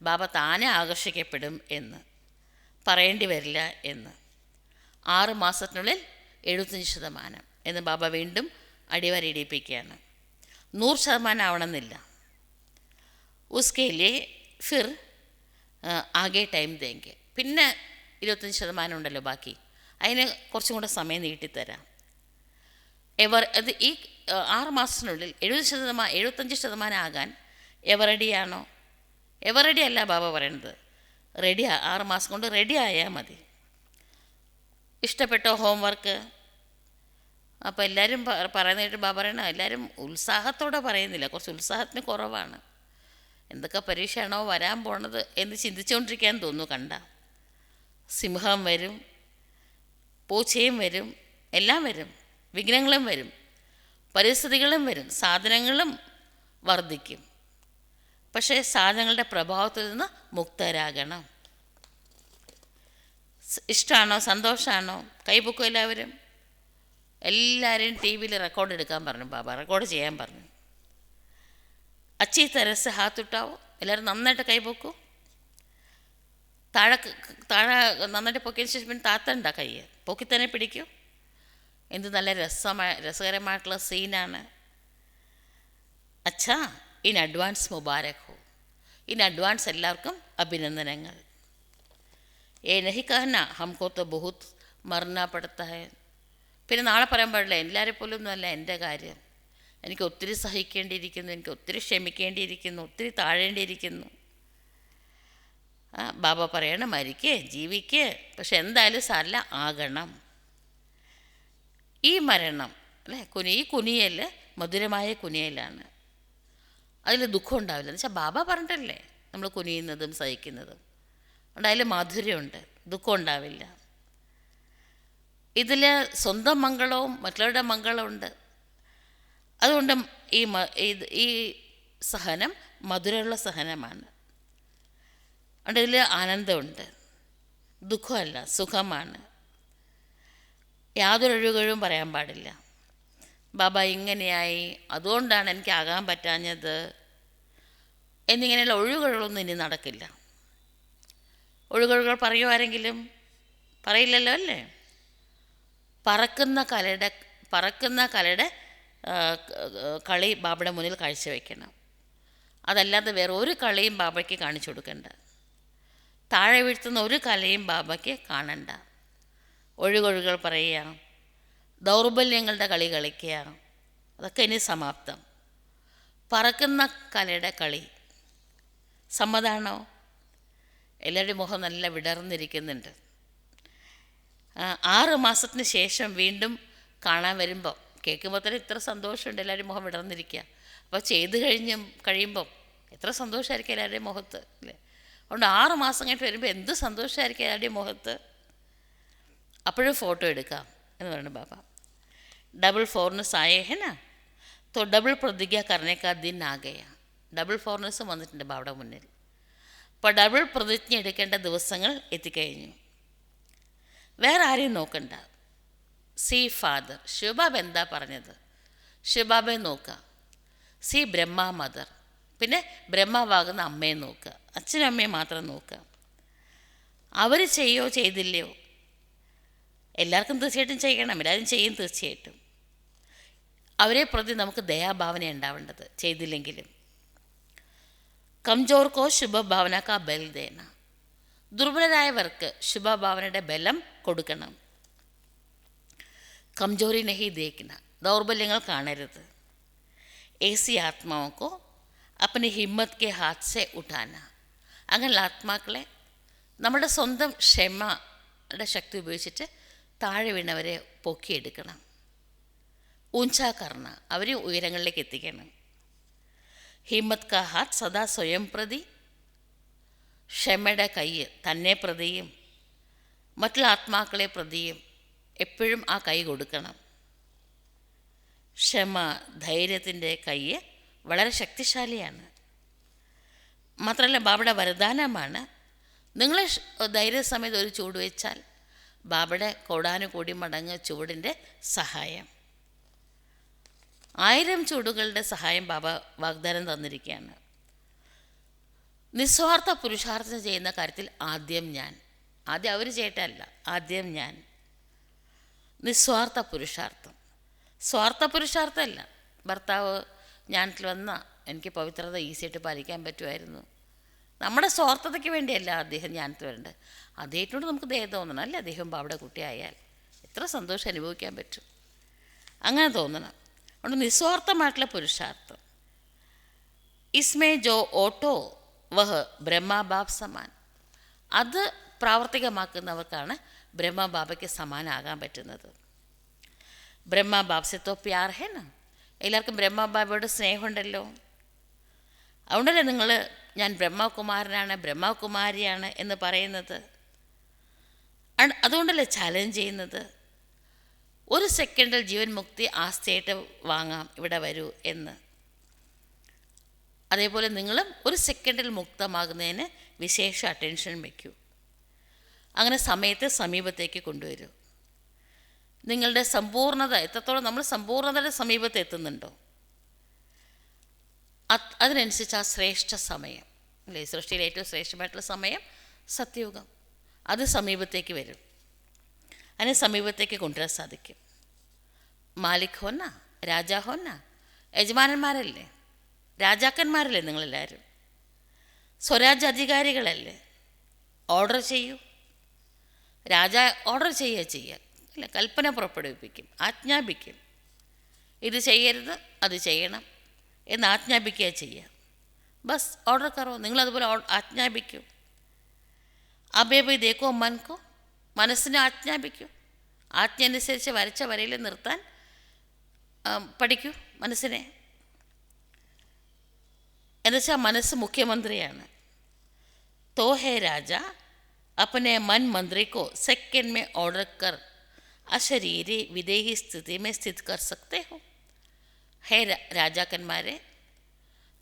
ബാബ താനെ ആകർഷിക്കപ്പെടും എന്ന്, പറയേണ്ടി വരില്ല എന്ന്. 6 മാസത്തിനുള്ളിൽ 75% എന്ന് ബാബ വീണ്ടും അടിവരയിടിപ്പിക്കുകയാണ്. 100% ആവണമെന്നില്ല. ഉസ്കെ ലിയേ ഫിർ ആകെ ടൈം ദേങ്കെ. പിന്നെ 25% ഉണ്ടല്ലോ ബാക്കി, അതിന് കുറച്ചും കൂടെ സമയം നീട്ടിത്തരാം. അത് ഈ 6 മാസത്തിനുള്ളിൽ 75% ആകാൻ എവർ റെഡിയാണോ? എവർ റെഡി അല്ല ബാബ പറയണത്, റെഡി 6 മാസം കൊണ്ട് റെഡി ആയാൽ മതി. ഇഷ്ടപ്പെട്ടോ ഹോംവർക്ക്? അപ്പോൾ എല്ലാവരും പറയുന്നതായിട്ട് ബാബ പറയണം, എല്ലാവരും ഉത്സാഹത്തോടെ പറയുന്നില്ല, കുറച്ച് ഉത്സാഹത്തിന് കുറവാണ്. എന്തൊക്കെ പരീക്ഷയാണോ വരാൻ പോണത് എന്ന് ചിന്തിച്ചുകൊണ്ടിരിക്കാൻ തോന്നുന്നു. കണ്ട സിംഹം വരും, പൂച്ചയും വരും, എല്ലാം വരും, വിഘ്നങ്ങളും വരും, പരിസ്ഥിതികളും വരും, സാധനങ്ങളും വർദ്ധിക്കും. പക്ഷേ സാധനങ്ങളുടെ പ്രഭാവത്തിൽ നിന്ന് മുക്തരാകണം. ഇഷ്ടമാണോ, സന്തോഷമാണോ? കൈപൊക്കും എല്ലാവരും. എല്ലാവരെയും ടി വിയിൽ റെക്കോർഡ് എടുക്കാൻ പറഞ്ഞു ബാബ, റെക്കോർഡ് ചെയ്യാൻ പറഞ്ഞു. അച്ചി തരസ് ഹാത്തുട്ടാവോ, എല്ലാവരും നന്നായിട്ട് കൈപൊക്കൂ. താഴെ നന്നായിട്ട് പൊക്കിയതിന് ശേഷം പിന്നെ താത്തണ്ട കൈ പൊക്കി തന്നെ പിടിക്കൂ. എന്ത് നല്ല രസകരമായിട്ടുള്ള സീനാണ്. അച്ഛാ ഇൻ അഡ്വാൻസ് മുബാരക് ഹോ. ഇൻ അഡ്വാൻസ് എല്ലാവർക്കും അഭിനന്ദനങ്ങൾ. ഏ നഹി കഹന ഹംകോ തോ ബഹുത് മർന പടത്താ ഹൈ. പിന്നെ നാളെ പറയാൻ പാടില്ല എല്ലാവരെ പോലും ഒന്നുമല്ല എൻ്റെ കാര്യം, എനിക്ക് ഒത്തിരി സഹിക്കേണ്ടിയിരിക്കുന്നു, എനിക്ക് ഒത്തിരി ക്ഷമിക്കേണ്ടിയിരിക്കുന്നു, ഒത്തിരി താഴേണ്ടിയിരിക്കുന്നു. ബാബ പറയണം മരിക്കേ ജീവിക്കേ, പക്ഷെ എന്തായാലും സാരില്ല ആകണം. ഈ മരണം അല്ലേ ഈ കുനിയൽ മധുരമായ കുനിയലാണ്, അതിൽ ദുഃഖം ഉണ്ടാവില്ല. എന്ന് വെച്ചാൽ ബാബ പറഞ്ഞിട്ടല്ലേ നമ്മൾ കുനിയുന്നതും സഹിക്കുന്നതും, അതുകൊണ്ട് അതിൽ മാധുര്യമുണ്ട്, ദുഃഖം ഉണ്ടാവില്ല. ഇതിൽ സ്വന്തം മംഗളവും മറ്റുള്ളവരുടെ മംഗളമുണ്ട്. അതുകൊണ്ട് ഈ സഹനം മധുരമുള്ള സഹനമാണ്. അതുകൊണ്ട് ഇതിൽ ആനന്ദമുണ്ട്, ദുഃഖമല്ല, സുഖമാണ്. യാതൊരു ഒഴിവുകളും പറയാൻ പാടില്ല. ബാബ ഇങ്ങനെയായി, അതുകൊണ്ടാണ് എനിക്ക് ആകാൻ പറ്റാഞ്ഞത് എന്നിങ്ങനെയുള്ള ഒഴിവുകളൊന്നും ഇനി നടക്കില്ല. ഒഴിവുകൾ പറയുമാരെങ്കിലും? പറയില്ലല്ലോ അല്ലേ. പറക്കുന്ന കലയുടെ കളി ബാബയുടെ മുന്നിൽ കാഴ്ചവെക്കണം. അതല്ലാതെ വേറെ ഒരു കളിയും ബാബയ്ക്ക് കാണിച്ചു കൊടുക്കണ്ട. താഴെ വീഴ്ത്തുന്ന ഒരു കലയും ബാബയ്ക്ക് കാണണ്ട. ഒഴികൊഴികൾ പറയുക, ദൗർബല്യങ്ങളുടെ കളി കളിക്കുക, അതൊക്കെ ഇനി സമാപ്തം. പറക്കുന്ന കലയുടെ കളി സമ്മതാണോ? എല്ലാവരുടെയും മുഖം നല്ല വിടർന്നിരിക്കുന്നുണ്ട്. 6 മാസത്തിന് ശേഷം വീണ്ടും കാണാൻ വരുമ്പോൾ കേൾക്കുമ്പോൾ തന്നെ ഇത്ര സന്തോഷമുണ്ട്, എല്ലാവരും മുഖം വിടർന്നിരിക്കുക. അപ്പോൾ ചെയ്ത് കഴിയുമ്പം എത്ര സന്തോഷമായിരിക്കും എല്ലാവരുടെയും മുഖത്ത് അല്ലേ. അതുകൊണ്ട് 6 മാസം കഴിഞ്ഞിട്ട് വരുമ്പോൾ എന്ത് സന്തോഷമായിരിക്കും എല്ലാവരുടെയും മുഖത്ത്. അപ്പോഴും ഫോട്ടോ എടുക്കാം എന്ന് പറഞ്ഞു ബാബ. ഡബിൾ ഫോർനസ് ആയേ ഹെ നാ, തോ ഡബിൾ പ്രതിജ്ഞ കർണേ കാ ദിൻ ആ ഗയാ. ഡബിൾ ഫോർനസ് വന്നിട്ടുണ്ട് ബാബയുടെ മുന്നിൽ. അപ്പോൾ ഡബിൾ പ്രതിജ്ഞ എടുക്കേണ്ട ദിവസങ്ങൾ എത്തിക്കഴിഞ്ഞു. വേറെ ആരെയും നോക്കണ്ട. സി ഫാദർ, ശിവബാബ എന്താ പറഞ്ഞത്, ശിവബാബയെ നോക്കുക. സി ബ്രഹ്മ മദർ, പിന്നെ ബ്രഹ്മാവാകുന്ന അമ്മയെ നോക്കുക, അച്ഛനും അമ്മയും മാത്രം നോക്കുക. അവർ ചെയ്യോ ചെയ്തില്ലയോ, എല്ലാവർക്കും തീർച്ചയായിട്ടും ചെയ്യണം, എല്ലാവരും ചെയ്യും തീർച്ചയായിട്ടും. അവരെ പ്രതി നമുക്ക് ദയാഭാവന ഉണ്ടാവേണ്ടത്, ചെയ്തില്ലെങ്കിലും. കംജോർക്കോ ശുഭഭാവന കാ ബൽ ദേന. ദുർബലരായവർക്ക് ശുഭഭാവനയുടെ ബലം കൊടുക്കണം. കംജോറി നഹി ദേഖന, ദൗർബല്യങ്ങൾ കാണരുത്. ഏസി ആത്മാവോ അപ്പനെ ഹിമ്മത്ത് കെ ഹാത്ത് സെ ഉഠാന. അങ്ങനെയുള്ള ആത്മാക്കളെ നമ്മുടെ സ്വന്തം ക്ഷമയുടെ ശക്തി ഉപയോഗിച്ചിട്ട് താഴെ വീണവരെ പൊക്കിയെടുക്കണം. ഊഞ്ചാ കർണ, അവരെ ഉയരങ്ങളിലേക്ക് എത്തിക്കണം. ഹിമ്മത്ത് കാ ഹാത്ത് സദാ സ്വയം പ്രതി, ക്ഷമയുടെ കൈ തന്നെ പ്രതിയും മറ്റുള്ള ആത്മാക്കളെ പ്രതിയും എപ്പോഴും ആ കൈ കൊടുക്കണം. ക്ഷമ, ധൈര്യത്തിൻ്റെ കൈ വളരെ ശക്തിശാലിയാണ്. മാത്രമല്ല ബാബയുടെ വരദാനമാണ്. നിങ്ങൾ ധൈര്യസമയത്ത് ഒരു ചൂട് വെച്ചാൽ ബാബയുടെ കോടാനുകോടി മടങ്ങ് ചൂടിൻ്റെ സഹായം, 1000 ചൂടുകളുടെ സഹായം ബാബ വാഗ്ദാനം തന്നിരിക്കുകയാണ്. നിസ്വാർത്ഥ പുരുഷാർത്ഥം ചെയ്യുന്ന കാര്യത്തിൽ ആദ്യം അവർ ചെയ്യട്ടല്ല, ആദ്യം ഞാൻ. നിസ്വാർത്ഥ പുരുഷാർത്ഥം, സ്വാർത്ഥ പുരുഷാർത്ഥമല്ല. ഭർത്താവ് ജ്ഞാനത്തിൽ വന്നാൽ എനിക്ക് പവിത്രത ഈസിയായിട്ട് പാലിക്കാൻ പറ്റുമായിരുന്നു. നമ്മുടെ സ്വാർത്ഥതയ്ക്ക് വേണ്ടിയല്ല അദ്ദേഹം ജ്ഞാനത്തിൽ വരേണ്ടത്. അദ്ദേഹത്തോട് നമുക്ക് ദയ തോന്നണം, അല്ലേ? അദ്ദേഹം ബാബയുടെ കുട്ടിയായാൽ എത്ര സന്തോഷം അനുഭവിക്കാൻ പറ്റും, അങ്ങനെ തോന്നണം. അതുകൊണ്ട് നിസ്വാർത്ഥമായിട്ടുള്ള പുരുഷാർത്ഥം. ഇസ്മേ ജോ ഓട്ടോ വഹ് ബ്രഹ്മബാബ് സമാൻ, അത് പ്രാവർത്തികമാക്കുന്നവർക്കാണ് ബ്രഹ്മബാബയ്ക്ക് സമാനാകാൻ പറ്റുന്നത്. ബ്രഹ്മബാബ് സെ തോ പ്യാർ ഹേ ന, എല്ലാവർക്കും ബ്രഹ്മബാബയോട് സ്നേഹമുണ്ടല്ലോ. അതുകൊണ്ടല്ലേ നിങ്ങൾ ഞാൻ ബ്രഹ്മകുമാരനാണ്, ബ്രഹ്മകുമാരിയാണ് എന്ന് പറയുന്നത്. അതുകൊണ്ടല്ലേ ചാലഞ്ച് ചെയ്യുന്നത്. 1 സെക്കൻഡിൽ ജീവൻ മുക്തി ആസ്തിയായിട്ട് വാങ്ങാം, ഇവിടെ വരൂ എന്ന്. അതേപോലെ നിങ്ങളും 1 സെക്കൻഡിൽ മുക്തമാകുന്നതിന് വിശേഷ അറ്റൻഷൻ വയ്ക്കൂ. അങ്ങനെ സമയത്തെ സമീപത്തേക്ക് കൊണ്ടുവരൂ. നിങ്ങളുടെ സമ്പൂർണ്ണത എത്രത്തോളം നമ്മൾ സമ്പൂർണ്ണതയുടെ സമീപത്ത് എത്തുന്നുണ്ടോ അതിനനുസരിച്ച് ആ ശ്രേഷ്ഠ സമയം, അല്ലേ? സൃഷ്ടിയിലെ ഏറ്റവും ശ്രേഷ്ഠമായിട്ടുള്ള സമയം സത്യയുഗം, അത് സമീപത്തേക്ക് വരും. അതിനെ സമീപത്തേക്ക് കൊണ്ടുവരാൻ സാധിക്കും. മാലിക് ഹോന്ന, രാജാ ഹോന്ന, യജമാനന്മാരല്ലേ, രാജാക്കന്മാരല്ലേ നിങ്ങളെല്ലാവരും? സ്വരാജ് അധികാരികളല്ലേ? ഓർഡർ ചെയ്യൂ. രാജാ ഓർഡർ ചെയ്യുക അല്ല, കൽപ്പന പുറപ്പെടുവിപ്പിക്കും, ആജ്ഞാപിക്കും. ഇത് ചെയ്യരുത്, അത് ചെയ്യണം എന്ന് ആജ്ഞാപിക്കുക ചെയ്യുക. Bus order കറോ, നിങ്ങളതുപോലെ ആജ്ഞാപിക്കും. അബേബൈ ദേക്കോ മൻകോ, മനസ്സിനെ ആജ്ഞാപിക്കൂ. ആജ്ഞ അനുസരിച്ച് വരച്ച വരയിൽ നിർത്താൻ പഠിക്കൂ മനസ്സിനെ. എന്നുവെച്ചാൽ മനസ്സ് മുഖ്യമന്ത്രിയാണ്. तो है राजा अपने मन मंत्री को सेकंड में ऑर्डर कर अशरीरी विदेही स्थिति में स्थित कर सकते हो. ഹേ രാജാക്കന്മാരെ,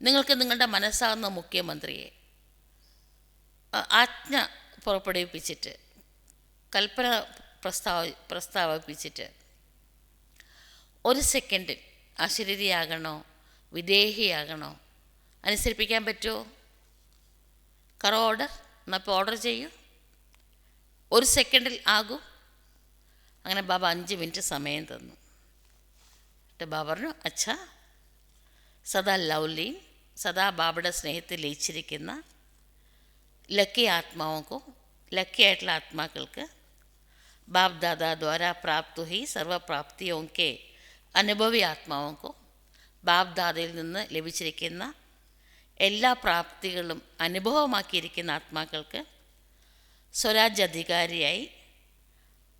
നിങ്ങൾക്ക് നിങ്ങളുടെ മനസ്സാകുന്ന മുഖ്യമന്ത്രിയെ ആജ്ഞ പുറപ്പെടുവിപ്പിച്ചിട്ട്, കൽപ്പന പ്രസ്താവിപ്പിച്ചിട്ട് 1 സെക്കൻഡിൽ അശരീരിയാകണോ വിദേഹിയാകണോ അനുസരിപ്പിക്കാൻ പറ്റുമോ? കറോ ഓർഡർ, എന്നപ്പോൾ ഓർഡർ ചെയ്യൂ. 1 സെക്കൻഡിൽ ആകൂ. അങ്ങനെ ബാബ 5 മിനിറ്റ് സമയം തന്നു. ബാബ പറഞ്ഞു, അച്ഛാ, സദാ ലവ്ലീൻ, സദാ ബാബയുടെ സ്നേഹത്തിൽ ലയിച്ചിരിക്കുന്ന ലക്കി ആത്മാവോക്കോ, ലക്കിയായിട്ടുള്ള ആത്മാക്കൾക്ക് ബാബ് ദാദാ ദ്വാരാ പ്രാപ്തു ഹി സർവപ്രാപ്തിയോ കെ അനുഭവി ആത്മാവോക്കോ, ബാബ് ദാദയിൽ നിന്ന് ലഭിച്ചിരിക്കുന്ന എല്ലാ പ്രാപ്തികളും അനുഭവമാക്കിയിരിക്കുന്ന ആത്മാക്കൾക്ക് സ്വരാജ്യ അധികാരിയായി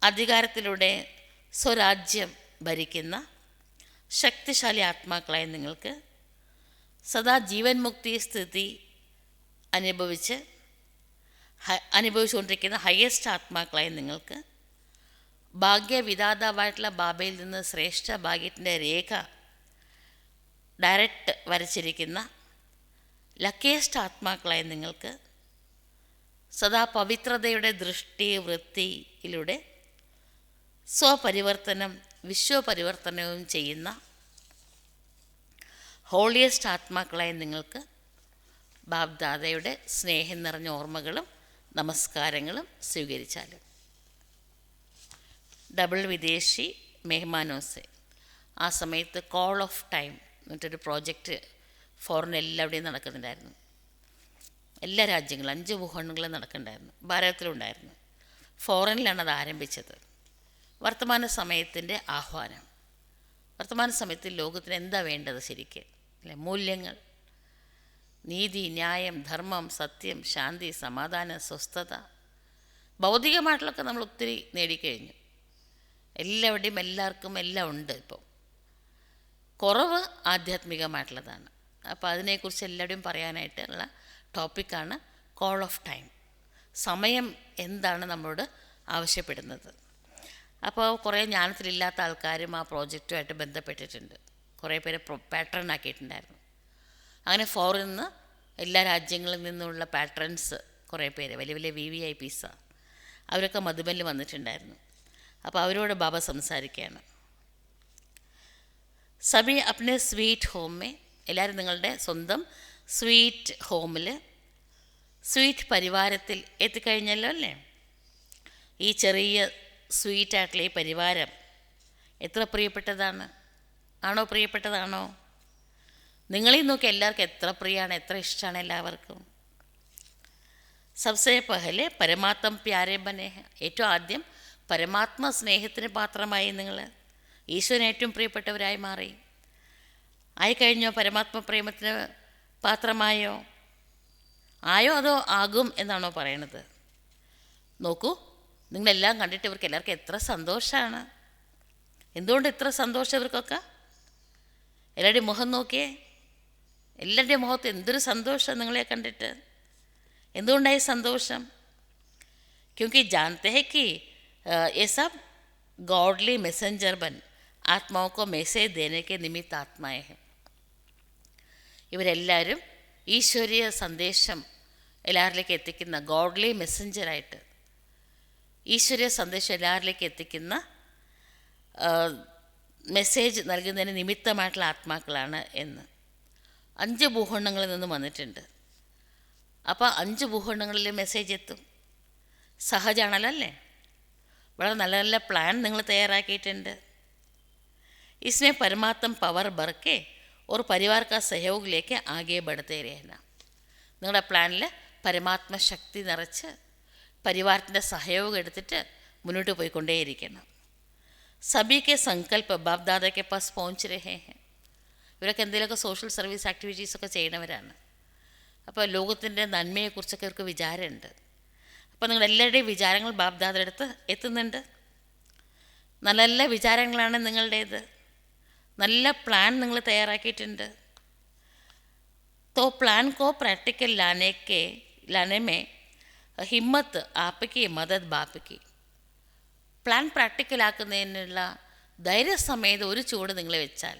അധികാരത്തിലൂടെ സ്വരാജ്യം ഭരിക്കുന്ന ശക്തിശാലി ആത്മാക്കളായ നിങ്ങൾക്ക് സദാ ജീവൻ മുക്തി സ്ഥിതി അനുഭവിച്ചുകൊണ്ടിരിക്കുന്ന ഹയസ്റ്റ് ആത്മാക്കളായ നിങ്ങൾക്ക് ഭാഗ്യവിധാതാവായിട്ടുള്ള ബാബയിൽ നിന്ന് ശ്രേഷ്ഠ ഭാഗ്യത്തിൻ്റെ രേഖ ഡയറക്റ്റ് വരച്ചിരിക്കുന്ന ലക്കിയസ്റ്റ് ആത്മാക്കളായ നിങ്ങൾക്ക് സദാ പവിത്രതയുടെ ദൃഷ്ടി വൃത്തിയിലൂടെ സ്വപരിവർത്തനം വിശ്വപരിവർത്തനവും ചെയ്യുന്ന ഹോളിയസ്റ്റ് ആത്മാക്കളായ നിങ്ങൾക്ക് ബാബ് ദാദയുടെ സ്നേഹം നിറഞ്ഞ ഓർമ്മകളും നമസ്കാരങ്ങളും സ്വീകരിച്ചാലും. ഡബിൾ വിദേശി മെഹ്മാനോസെ, ആ സമയത്ത് കോൾ ഓഫ് ടൈം എന്നിട്ടൊരു പ്രോജക്റ്റ് ഫോറിൻ എല്ലാവിടെയും നടക്കുന്നുണ്ടായിരുന്നു. എല്ലാ രാജ്യങ്ങളും 5 വുഹാനുകളും നടക്കുന്നുണ്ടായിരുന്നു, ഭാരതത്തിലുണ്ടായിരുന്നു. ഫോറിനിലാണ് അത് ആരംഭിച്ചത്. വർത്തമാന സമയത്തിൻ്റെ ആഹ്വാനം. വർത്തമാന സമയത്തിൽ ലോകത്തിന് എന്താ വേണ്ടത് ശരിക്ക്, അല്ലേ? മൂല്യങ്ങൾ, നീതി, ന്യായം, ധർമ്മം, സത്യം, ശാന്തി, സമാധാനം, സ്വസ്ഥത. ഭൗതികമായിട്ടുള്ളതൊക്കെ നമ്മൾ ഒത്തിരി നേടിക്കഴിഞ്ഞു. എല്ലാവരുടെയും എല്ലാവർക്കും എല്ലാം ഉണ്ട്. ഇപ്പോൾ കുറവ് ആധ്യാത്മികമായിട്ടുള്ളതാണ്. അപ്പോൾ അതിനെക്കുറിച്ച് എല്ലാവരുടെയും പറയാനായിട്ടുള്ള ടോപ്പിക്കാണ് കോൾ ഓഫ് ടൈം. സമയം എന്താണ് നമ്മളോട് ആവശ്യപ്പെടുന്നത്. അപ്പോൾ കുറേ ജ്ഞാനത്തിലില്ലാത്ത ആൾക്കാരും ആ പ്രോജക്റ്റുമായിട്ട് ബന്ധപ്പെട്ടിട്ടുണ്ട്. കുറേ പേരെ പാറ്റേൺ ആക്കിയിട്ടുണ്ടായിരുന്നു. അങ്ങനെ ഫോറിൽ നിന്ന് എല്ലാ രാജ്യങ്ങളിൽ നിന്നുള്ള പാട്രൺസ് കുറേ പേര് വലിയ വലിയ VVIPs അവരൊക്കെ മധുബനിൽ വന്നിട്ടുണ്ടായിരുന്നു. അപ്പോൾ അവരോട് ബാബ സംസാരിക്കുകയാണ്. സബി അപ്നെ സ്വീറ്റ് ഹോമേ, എല്ലാവരും നിങ്ങളുടെ സ്വന്തം സ്വീറ്റ് ഹോമിൽ, സ്വീറ്റ് പരിവാരത്തിൽ എത്തിക്കഴിഞ്ഞല്ലോ അല്ലേ? ഈ ചെറിയ സ്വീറ്റായിട്ടുള്ള ഈ പരിവാരം എത്ര പ്രിയപ്പെട്ടതാണ്? ആണോ? പ്രിയപ്പെട്ടതാണോ? നിങ്ങളീ നോക്കി എല്ലാവർക്കും എത്ര പ്രിയമാണ്, എത്ര ഇഷ്ടമാണ് എല്ലാവർക്കും. സബ്സെ പഹലെ പരമാത്മ പ്യാരെ ബനെ, ഏറ്റവും ആദ്യം പരമാത്മ സ്നേഹത്തിന് പാത്രമായി നിങ്ങൾ, ഈശ്വരന് ഏറ്റവും പ്രിയപ്പെട്ടവരായി മാറി. ആയിക്കഴിഞ്ഞോ? പരമാത്മ പ്രേമത്തിന് പാത്രമായോ? ആയോ അതോ ആകും എന്നാണോ പറയണത്? നോക്കൂ, നിങ്ങളെല്ലാം കണ്ടിട്ട് ഇവർക്ക് എല്ലാവർക്കും എത്ര സന്തോഷമാണ്. എന്തുകൊണ്ട് ഇത്ര സന്തോഷം ഇവർക്കൊക്കെ? എല്ലാവരുടെയും മുഖം നോക്കിയേ, എല്ലാവരുടെയും മുഖത്ത് എന്തൊരു സന്തോഷം നിങ്ങളെ കണ്ടിട്ട്. എന്തുകൊണ്ടായി സന്തോഷം? ക്योंकि जानते हैं कि ये सब गॉडली मैसेंजर बन ആത്മാവോ को मैसेज देने के निमित्त ആത്മാए हैं. ഇവരെല്ലാവരും ഈശ്വരീയ സന്ദേശം എല്ലാവരിലേക്ക് എത്തിക്കുന്ന ഗോഡ്ലി മെസ്സഞ്ചറായിട്ട് ഈശ്വരീയ സന്ദേശം എല്ലാവരിലേക്ക് എത്തിക്കുന്ന മെസ്സേജ് നൽകുന്നതിന് നിമിത്തമായിട്ടുള്ള ആത്മാക്കളാണ് എന്ന് 5 ഭൂഖണ്ഡങ്ങളിൽ നിന്ന് വന്നിട്ടുണ്ട്. അപ്പോൾ 5 ഭൂഖണ്ഡങ്ങളിൽ മെസ്സേജ് എത്തും. സഹജാണല്ലോ അല്ലേ? വളരെ നല്ല നല്ല പ്ലാൻ നിങ്ങൾ തയ്യാറാക്കിയിട്ടുണ്ട്. इसमें परमात्म पवर भर के और परिवार का सहयोग लेके आगे बढ़ते रहना. നിങ്ങളുടെ പ്ലാനിൽ പരമാത്മ ശക്തി നിറച്ച് പരിവാരത്തിൻ്റെ സഹയോഗം എടുത്തിട്ട് മുന്നോട്ട് പോയിക്കൊണ്ടേയിരിക്കണം. സബി കെ സങ്കല്പ് ബാപ് ദാദാക്കെ പാസ് പहुंच रहे हैं. ഇവരൊക്കെ എന്തെങ്കിലുമൊക്കെ സോഷ്യൽ സർവീസ് ആക്ടിവിറ്റീസൊക്കെ ചെയ്യണവരാണ്. അപ്പോൾ ലോകത്തിൻ്റെ നന്മയെക്കുറിച്ചൊക്കെ ഇവർക്ക് വിചാരമുണ്ട്. അപ്പോൾ നിങ്ങളെല്ലാവരുടെയും വിചാരങ്ങൾ ബാപ് ദാദയുടെ അടുത്ത് എത്തുന്നുണ്ട്. നല്ല നല്ല വിചാരങ്ങളാണ് നിങ്ങളുടേത്. നല്ല പ്ലാൻ നിങ്ങൾ തയ്യാറാക്കിയിട്ടുണ്ട്. तो प्लान को प्रैक्टिकल लाने में हिम्मत आपकी, मदद बाप की. പ്ലാൻ പ്രാക്ടിക്കലാക്കുന്നതിനുള്ള ധൈര്യസമേതം ഒരു ചൂട് നിങ്ങൾ വെച്ചാൽ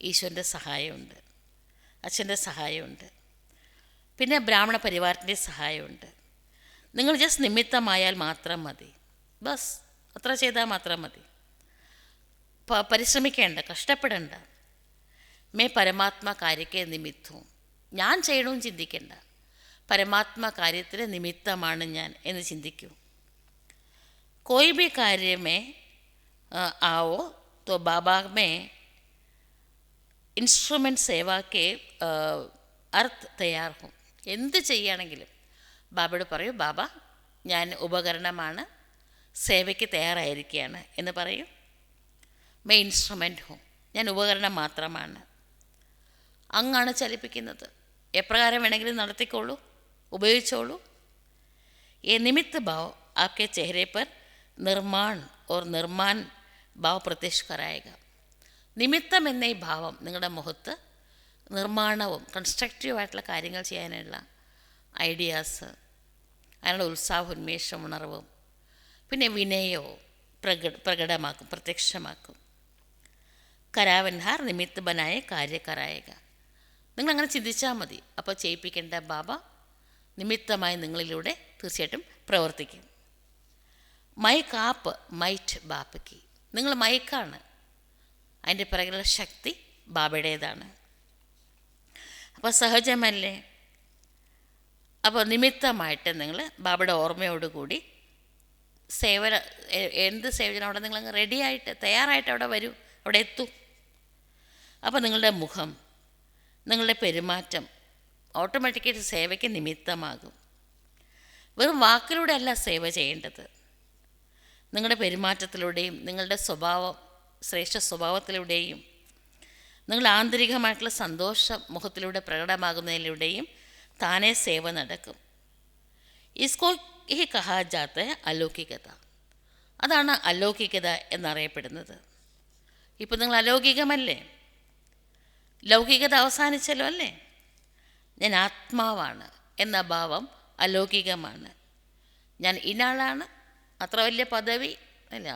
ഈശ്വരൻ്റെ സഹായമുണ്ട്, അച്ഛൻ്റെ സഹായമുണ്ട്, പിന്നെ ബ്രാഹ്മണ പരിവാരത്തിൻ്റെ സഹായമുണ്ട്. നിങ്ങൾ ജസ്റ്റ് നിമിത്തമായാൽ മാത്രം മതി. ബസ് അത്ര ചെയ്താൽ മാത്രം മതി. പരിശ്രമിക്കേണ്ട, കഷ്ടപ്പെടേണ്ട. മേ പരമാത്മ കാര്യಕ್ಕೆ നിമിത്തവും, ഞാൻ ചെയ്യണമെന്ന് ചിന്തിക്കേണ്ട, പരമാത്മ കാര്യത്തിന് നിമിത്തമാണ് ഞാൻ എന്ന് ചിന്തിക്കൂ. कोई भी कार्य में आओ तो बाबा में ഇൻസ്ട്രുമെൻ്റ് സേവാക്ക് അർത്ഥ് തയ്യാർ ഹും. എന്ത് ചെയ്യുകയാണെങ്കിലും ബാബയോട് പറയൂ, ബാബ ഞാൻ ഉപകരണമാണ്, സേവയ്ക്ക് തയ്യാറായിരിക്കുകയാണ് എന്ന് പറയൂ. മേ ഇൻസ്ട്രുമെൻ്റ് ഹും, ഞാൻ ഉപകരണം മാത്രമാണ്. അങ്ങാണ് ചലിപ്പിക്കുന്നത്. എപ്രകാരം വേണമെങ്കിലും നടത്തിക്കോളൂ, ഉപയോഗിച്ചോളൂ. ये निमित्त भाव आपके चेहरे पर निर्माण और निर्माण भाव प्रत्यक्ष कराएगा. നിമിത്തം എന്ന ഈ ഭാവം നിങ്ങളുടെ മുഖത്ത് നിർമ്മാണവും കൺസ്ട്രക്റ്റീവായിട്ടുള്ള കാര്യങ്ങൾ ചെയ്യാനുള്ള ഐഡിയാസ്, അതിനുള്ള ഉത്സാഹ ഉന്മേഷം, ഉണർവും, പിന്നെ വിനയവും പ്രകടമാക്കും, പ്രത്യക്ഷമാക്കും. കരാവൻഹാർ നിമിത്ത ബനായ കാര്യ കറായക. നിങ്ങളങ്ങനെ ചിന്തിച്ചാൽ മതി. അപ്പോൾ ചെയ്യിപ്പിക്കേണ്ട ബാബ നിമിത്തമായി നിങ്ങളിലൂടെ തീർച്ചയായിട്ടും പ്രവർത്തിക്കും. മൈക്ക് ആപ്പ് മൈറ്റ് ബാപ്പയ്ക്ക്. നിങ്ങൾ മൈക്കാണ്, അതിൻ്റെ പിറകിലുള്ള ശക്തി ബാബയുടേതാണ്. അപ്പോൾ സഹജമല്ലേ? അപ്പോൾ നിമിത്തമായിട്ട് നിങ്ങൾ ബാബയുടെ ഓർമ്മയോടുകൂടി സേവന, എന്ത് സേവനം അവിടെ നിങ്ങൾ റെഡിയായിട്ട് തയ്യാറായിട്ട് അവിടെ വരൂ, അവിടെ എത്തൂ. അപ്പോൾ നിങ്ങളുടെ മുഖം, നിങ്ങളുടെ പെരുമാറ്റം ഓട്ടോമാറ്റിക്കായിട്ട് സേവയ്ക്ക് നിമിത്തമാകും. വെറും വാക്കിലൂടെ അല്ല സേവ ചെയ്യേണ്ടത്, നിങ്ങളുടെ പെരുമാറ്റത്തിലൂടെയും നിങ്ങളുടെ സ്വഭാവം, ശ്രേഷ്ഠ സ്വഭാവത്തിലൂടെയും നിങ്ങൾ ആന്തരികമായിട്ടുള്ള സന്തോഷം മുഖത്തിലൂടെ പ്രകടമാകുന്നതിലൂടെയും താനേ സേവ നടക്കും. ഇസ്കോ ഈ കഹാ ജാത്ത അലൗകികത. അതാണ് അലൗകികത എന്നറിയപ്പെടുന്നത്. ഇപ്പം നിങ്ങൾ അലൗകികമല്ലേ? ലൗകികത അവസാനിച്ചല്ലോ അല്ലേ? ഞാൻ ആത്മാവാണ് എന്ന ഭാവം അലൗകികമാണ്. ഞാൻ ഇന്നാളാണ്, അത്ര വലിയ പദവി അല്ല,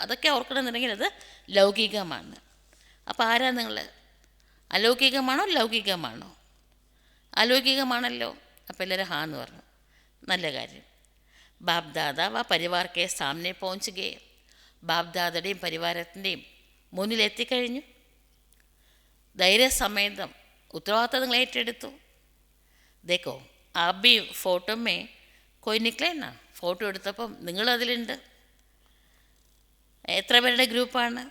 അതൊക്കെ ഓർക്കണമെന്നുണ്ടെങ്കിൽ അത് ലൗകികമാണ്. അപ്പോൾ ആരാ നിങ്ങൾ? അലൗകികമാണോ ലൗകികമാണോ? അലൗകികമാണല്ലോ. അപ്പോൾ എല്ലാവരും ഹാ എന്ന് പറഞ്ഞു. നല്ല കാര്യം. ബാപ് ദാദ വ പരിവാർ കെ സാമനെ പहुंच गए. ബാപ് ദാദയുടെയും പരിവാരത്തിൻ്റെയും മുന്നിൽ എത്തിക്കഴിഞ്ഞു. ധൈര്യസമേതം ഉത്തരവാദിത്തം നിങ്ങൾ ഏറ്റെടുത്തു. ദേക്കോ ആപ് ബി ഫോട്ടോ മേ കോയി നിക്ലേന്നാ. ഫോട്ടോ എടുത്തപ്പം നിങ്ങളതിലുണ്ട്. എത്ര പേരുടെ ഗ്രൂപ്പാണ്?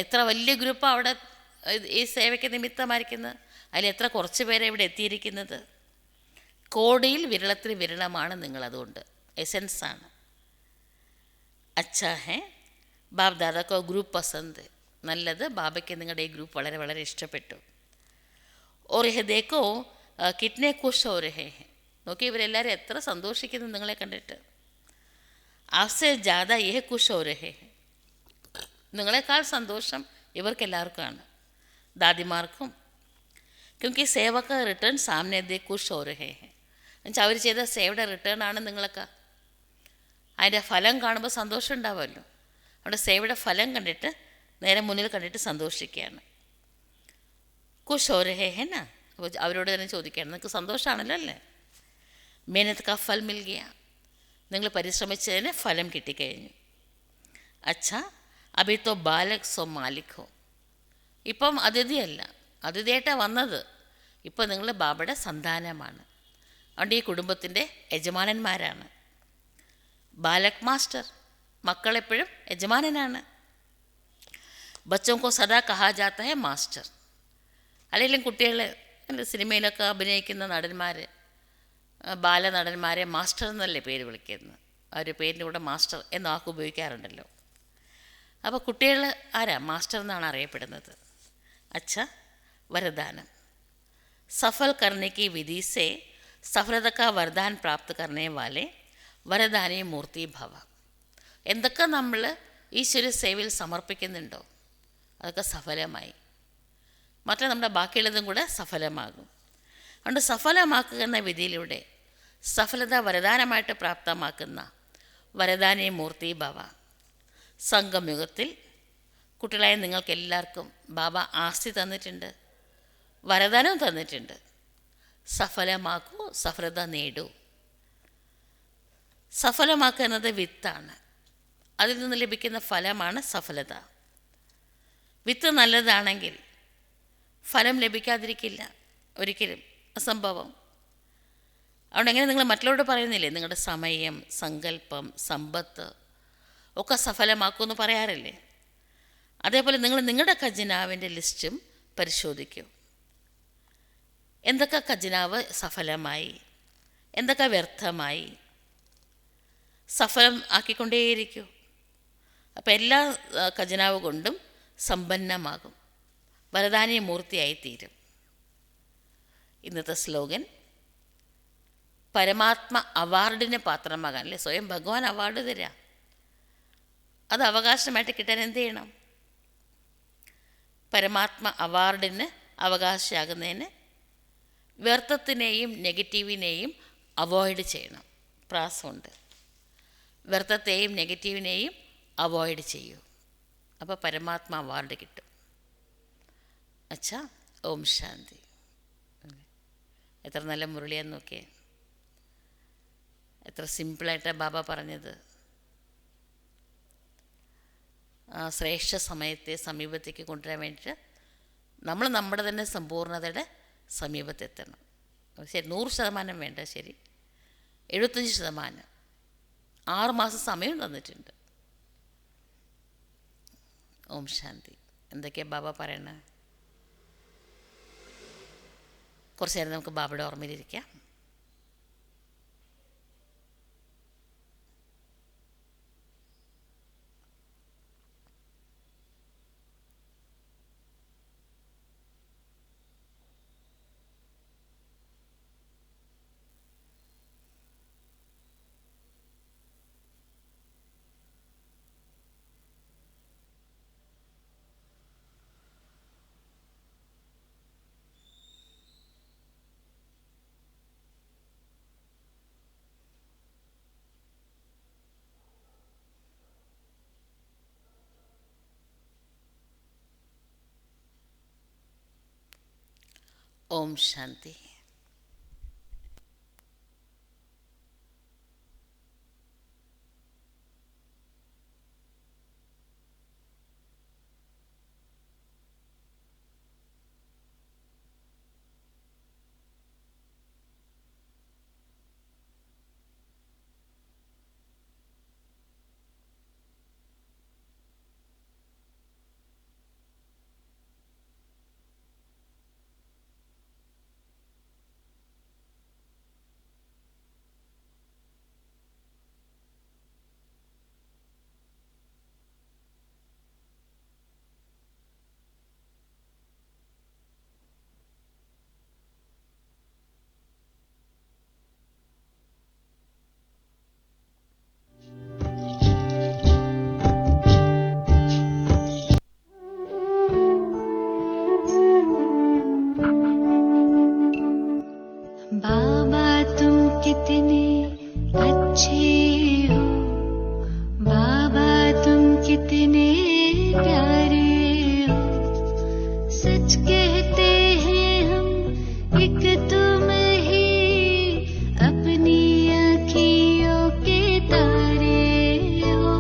എത്ര വലിയ ഗ്രൂപ്പാണ് അവിടെ ഈ സേവയ്ക്ക് നിമിത്തമായിരിക്കുന്നത്. അതിൽ എത്ര കുറച്ച് പേരെ ഇവിടെ എത്തിയിരിക്കുന്നത്. കോടിയിൽ വിരളത്തിൽ വിരളമാണ് നിങ്ങളതുകൊണ്ട്. എസെൻസാണ്. അച്ഛാ ഹേ ബാബ് ദാദാക്കോ ഗ്രൂപ്പ് പസന്ത്. നല്ലത്. ബാബയ്ക്ക് നിങ്ങളുടെ ഈ ഗ്രൂപ്പ് വളരെ വളരെ ഇഷ്ടപ്പെട്ടു. ഓർ ഹെ ദേക്കോ കിറ്റ്നെ ഖുഷ് ഓർ ഹേ. നോക്കി ഇവരെല്ലാവരും എത്ര സന്തോഷിക്കുന്നു നിങ്ങളെ കണ്ടിട്ട്. ആപ്സെ ജാദ യഹ് ഖുഷ് ഓർ ഹേ. നിങ്ങളെക്കാൾ സന്തോഷം ഇവർക്കെല്ലാവർക്കുമാണ്, ദാദിമാർക്കും. ക്യോങ്കി സേവക റിട്ടേൺ സാമനെ ദേ ഖുഷ് ഓർ ഹേ. എന്നുവെച്ചാൽ അവർ ചെയ്ത സേവയുടെ റിട്ടേൺ ആണ് നിങ്ങളൊക്കെ. അതിൻ്റെ ഫലം കാണുമ്പോൾ സന്തോഷം ഉണ്ടാവുമല്ലോ. അവിടെ സേവയുടെ ഫലം കണ്ടിട്ട് നേരെ മുന്നിൽ കണ്ടിട്ട് സന്തോഷിക്കുകയാണ്. ഖുഷ് ഓർ ഹേ ഹെന്നാ. അപ്പോൾ അവരോട് തന്നെ ചോദിക്കുകയാണ്, നിങ്ങൾക്ക് സന്തോഷമാണല്ലോ അല്ലേ? മേനത്ത് കാ ഫൽ മിൽ ഗയ. നിങ്ങൾ പരിശ്രമിച്ചതിന് ഫലം കിട്ടിക്കഴിഞ്ഞു. അച്ഛാ അഭി തോ ബാലക് സോ മാലിക് ഹോ. ഇപ്പം അതിഥിയല്ല, അതിഥിയായിട്ടാണ് വന്നത്. ഇപ്പം നിങ്ങൾ ബാബയുടെ സന്താനമാണ്. അതുകൊണ്ട് ഈ കുടുംബത്തിൻ്റെ യജമാനന്മാരാണ്. Balak master, മക്കളെപ്പോഴും യജമാനനാണ്. ബച്ചോങ്കോ സദാ കഹാ ജാത്ത ഹെ മാസ്റ്റർ. അല്ലെങ്കിലും കുട്ടികൾ സിനിമയിലൊക്കെ അഭിനയിക്കുന്ന നടന്മാർ, ബാലനടന്മാരെ മാസ്റ്റർ എന്നല്ലേ പേര് വിളിക്കുന്നത്. ആ ഒരു പേരിൻ്റെ കൂടെ മാസ്റ്റർ എന്ന വാക്ക് ഉപയോഗിക്കാറുണ്ടല്ലോ. അപ്പോൾ കുട്ടികൾ ആരാ? മാസ്റ്റർ എന്നാണ് അറിയപ്പെടുന്നത്. അച്ഛാ വരദാനം. സഫൽ करने की विधि से सफलता का वरदान प्राप्त करने वाले വരദാനി മൂർത്തി ഭവ. എന്തൊക്കെ നമ്മൾ ഈശ്വര സേവയിൽ സമർപ്പിക്കുന്നുണ്ടോ അതൊക്കെ സഫലമായി. മറ്റേ നമ്മുടെ ബാക്കിയുള്ളതും കൂടെ സഫലമാകും. അതുകൊണ്ട് സഫലമാക്കുക എന്ന വിധിയിലൂടെ സഫലത വരദാനമായിട്ട് പ്രാപ്തമാക്കുന്ന വരദാനി മൂർത്തി ഭവ. സംഗമയുഗത്തിൽ കുട്ടികളായ നിങ്ങൾക്കെല്ലാവർക്കും ബാബ ആസ്തി തന്നിട്ടുണ്ട്, വരദാനവും തന്നിട്ടുണ്ട്. സഫലമാക്കൂ, സഫലത നേടൂ. സഫലമാക്കുക എന്നത് വിത്താണ്. അതിൽ നിന്ന് ലഭിക്കുന്ന ഫലമാണ് സഫലത. വിത്ത് നല്ലതാണെങ്കിൽ ഫലം ലഭിക്കാതിരിക്കില്ല ഒരിക്കലും, അസംഭവം. അതുകൊണ്ട് എങ്ങനെ നിങ്ങൾ മറ്റുള്ളവരോട് പറയുന്നില്ലേ, നിങ്ങളുടെ സമയം, സങ്കല്പം, സമ്പത്ത് ഒക്കെ സഫലമാക്കുമെന്ന് പറയാറില്ലേ? അതേപോലെ നിങ്ങൾ നിങ്ങളുടെ ഖജനാവിൻ്റെ ലിസ്റ്റും പരിശോധിക്കൂ. എന്തൊക്കെ ഖജനാവ് സഫലമായി, എന്തൊക്കെ വ്യർത്ഥമായി, സഫലം ആക്കിക്കൊണ്ടേയിരിക്കൂ. അപ്പോൾ എല്ലാ ഖജനാവ് കൊണ്ടും സമ്പന്നമാകും, വരദാനി മൂർത്തിയായിത്തീരും. ഇന്നത്തെ സ്ലോഗൻ പരമാത്മ അവാർഡിന് പാത്രമാകാൻ, അല്ലേ? സ്വയം ഭഗവാൻ അവാർഡ് തരാം. അത് അവകാശമായിട്ട് കിട്ടാൻ എന്ത് ചെയ്യണം? പരമാത്മ അവാർഡിന് അവകാശമാകുന്നതിന് വ്യർത്ഥത്തിനെയും നെഗറ്റീവിനെയും അവോയ്ഡ് ചെയ്യണം. പ്രാസമുണ്ട്. വ്യർത്ഥത്തെയും നെഗറ്റീവിനെയും അവോയ്ഡ് ചെയ്യൂ. അപ്പോൾ പരമാത്മ അവാർഡ് കിട്ടും. അച്ഛാ ഓം ശാന്തി. എത്ര നല്ല മുരളിയാന്ന് നോക്കിയേ, എത്ര സിമ്പിളായിട്ടാണ് ബാബ പറഞ്ഞത്. ആ ശ്രേഷ്ഠ സമയത്തെ സമീപത്തേക്ക് കൊണ്ടുവരാൻ വേണ്ടിയിട്ട് നമ്മൾ നമ്മുടെ തന്നെ സമ്പൂർണ്ണതയുടെ സമീപത്തെത്തണം. ശരി, 100% വേണ്ട, ശരി 75%. 6 മാസം സമയം തന്നിട്ടുണ്ട്. ഓം ശാന്തി. എന്തൊക്കെയാണ് ബാബ പറയണേ? കുറച്ച് നേരം നമുക്ക് ബാബയുടെ ഓർമ്മയിലിരിക്കാം. ഓം ശാന്തി. बाबा तुम कितने अच्छे हो, बाबा तुम कितने प्यारे हो। सच कहते हैं हम एक तुम ही अपनी आँखियों के तारे हो।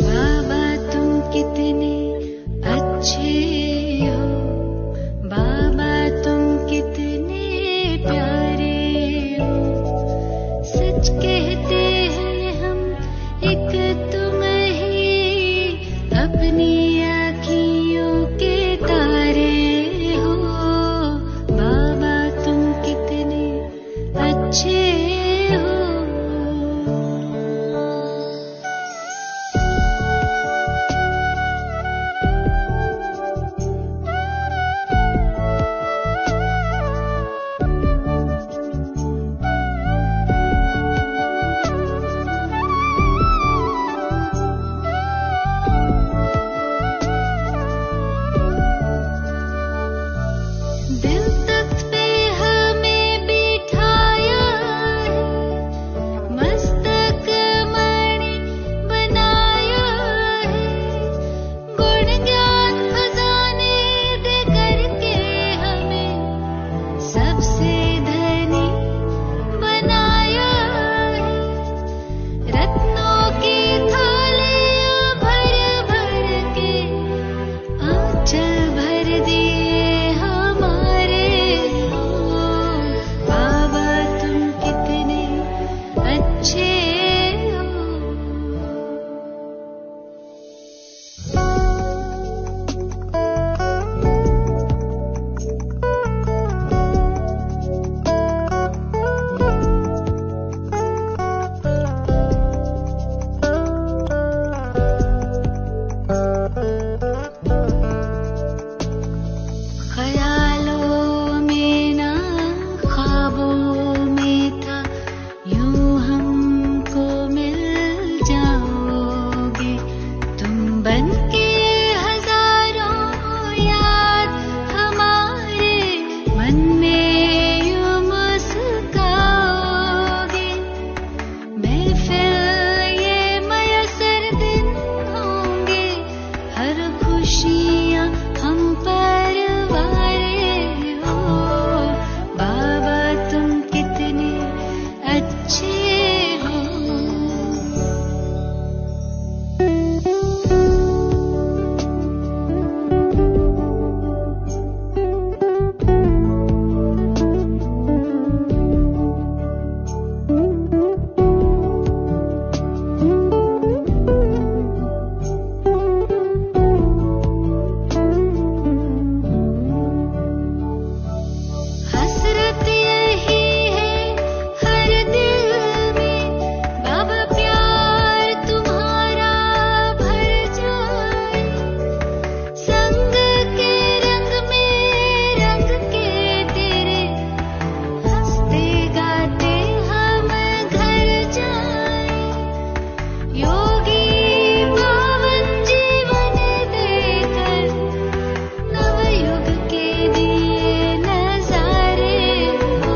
बाबा तुम कितने अच्छे हो, बाबा तुम कितने प्यारे हो। सच कहते हैं हम एक तुम ही अपनी आँखियों के तारे हो। बाबा तुम कितने अच्छे हो। दिल तख्त पे हमें बिठाया है, मस्तक मणि बनाया है। गुण ज्ञान खजाने दे करके हमें सबसे धनी बनाया है। रत्नों की थालियां भर भर के आंचल भर दिए हमारे हो। बाबा तुम कितने अच्छे हो। ख्यालों में ना ख्वाबों में था, यूं हमको मिल जाओगे। तुम बन के हजारों याद हमारे मन में यूं मुस्काओगे। महफिल ये मयसर दिन होंगे, हर खुशियाँ हम पर वारे हो। बाबा तुम कितने अच्छे हो। हसरत यही है हर दिल में, बाबा प्यार तुम्हारा भर जाए। संग के रंग में रंग के तेरे, हंसते गाते हम घर जाए। योगी पावन जीवन देकर नवयुग के दिए नजारे हो।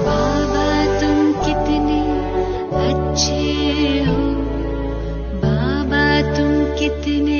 बाबा तुम कितने अच्छे हो, बाबा तुम कितने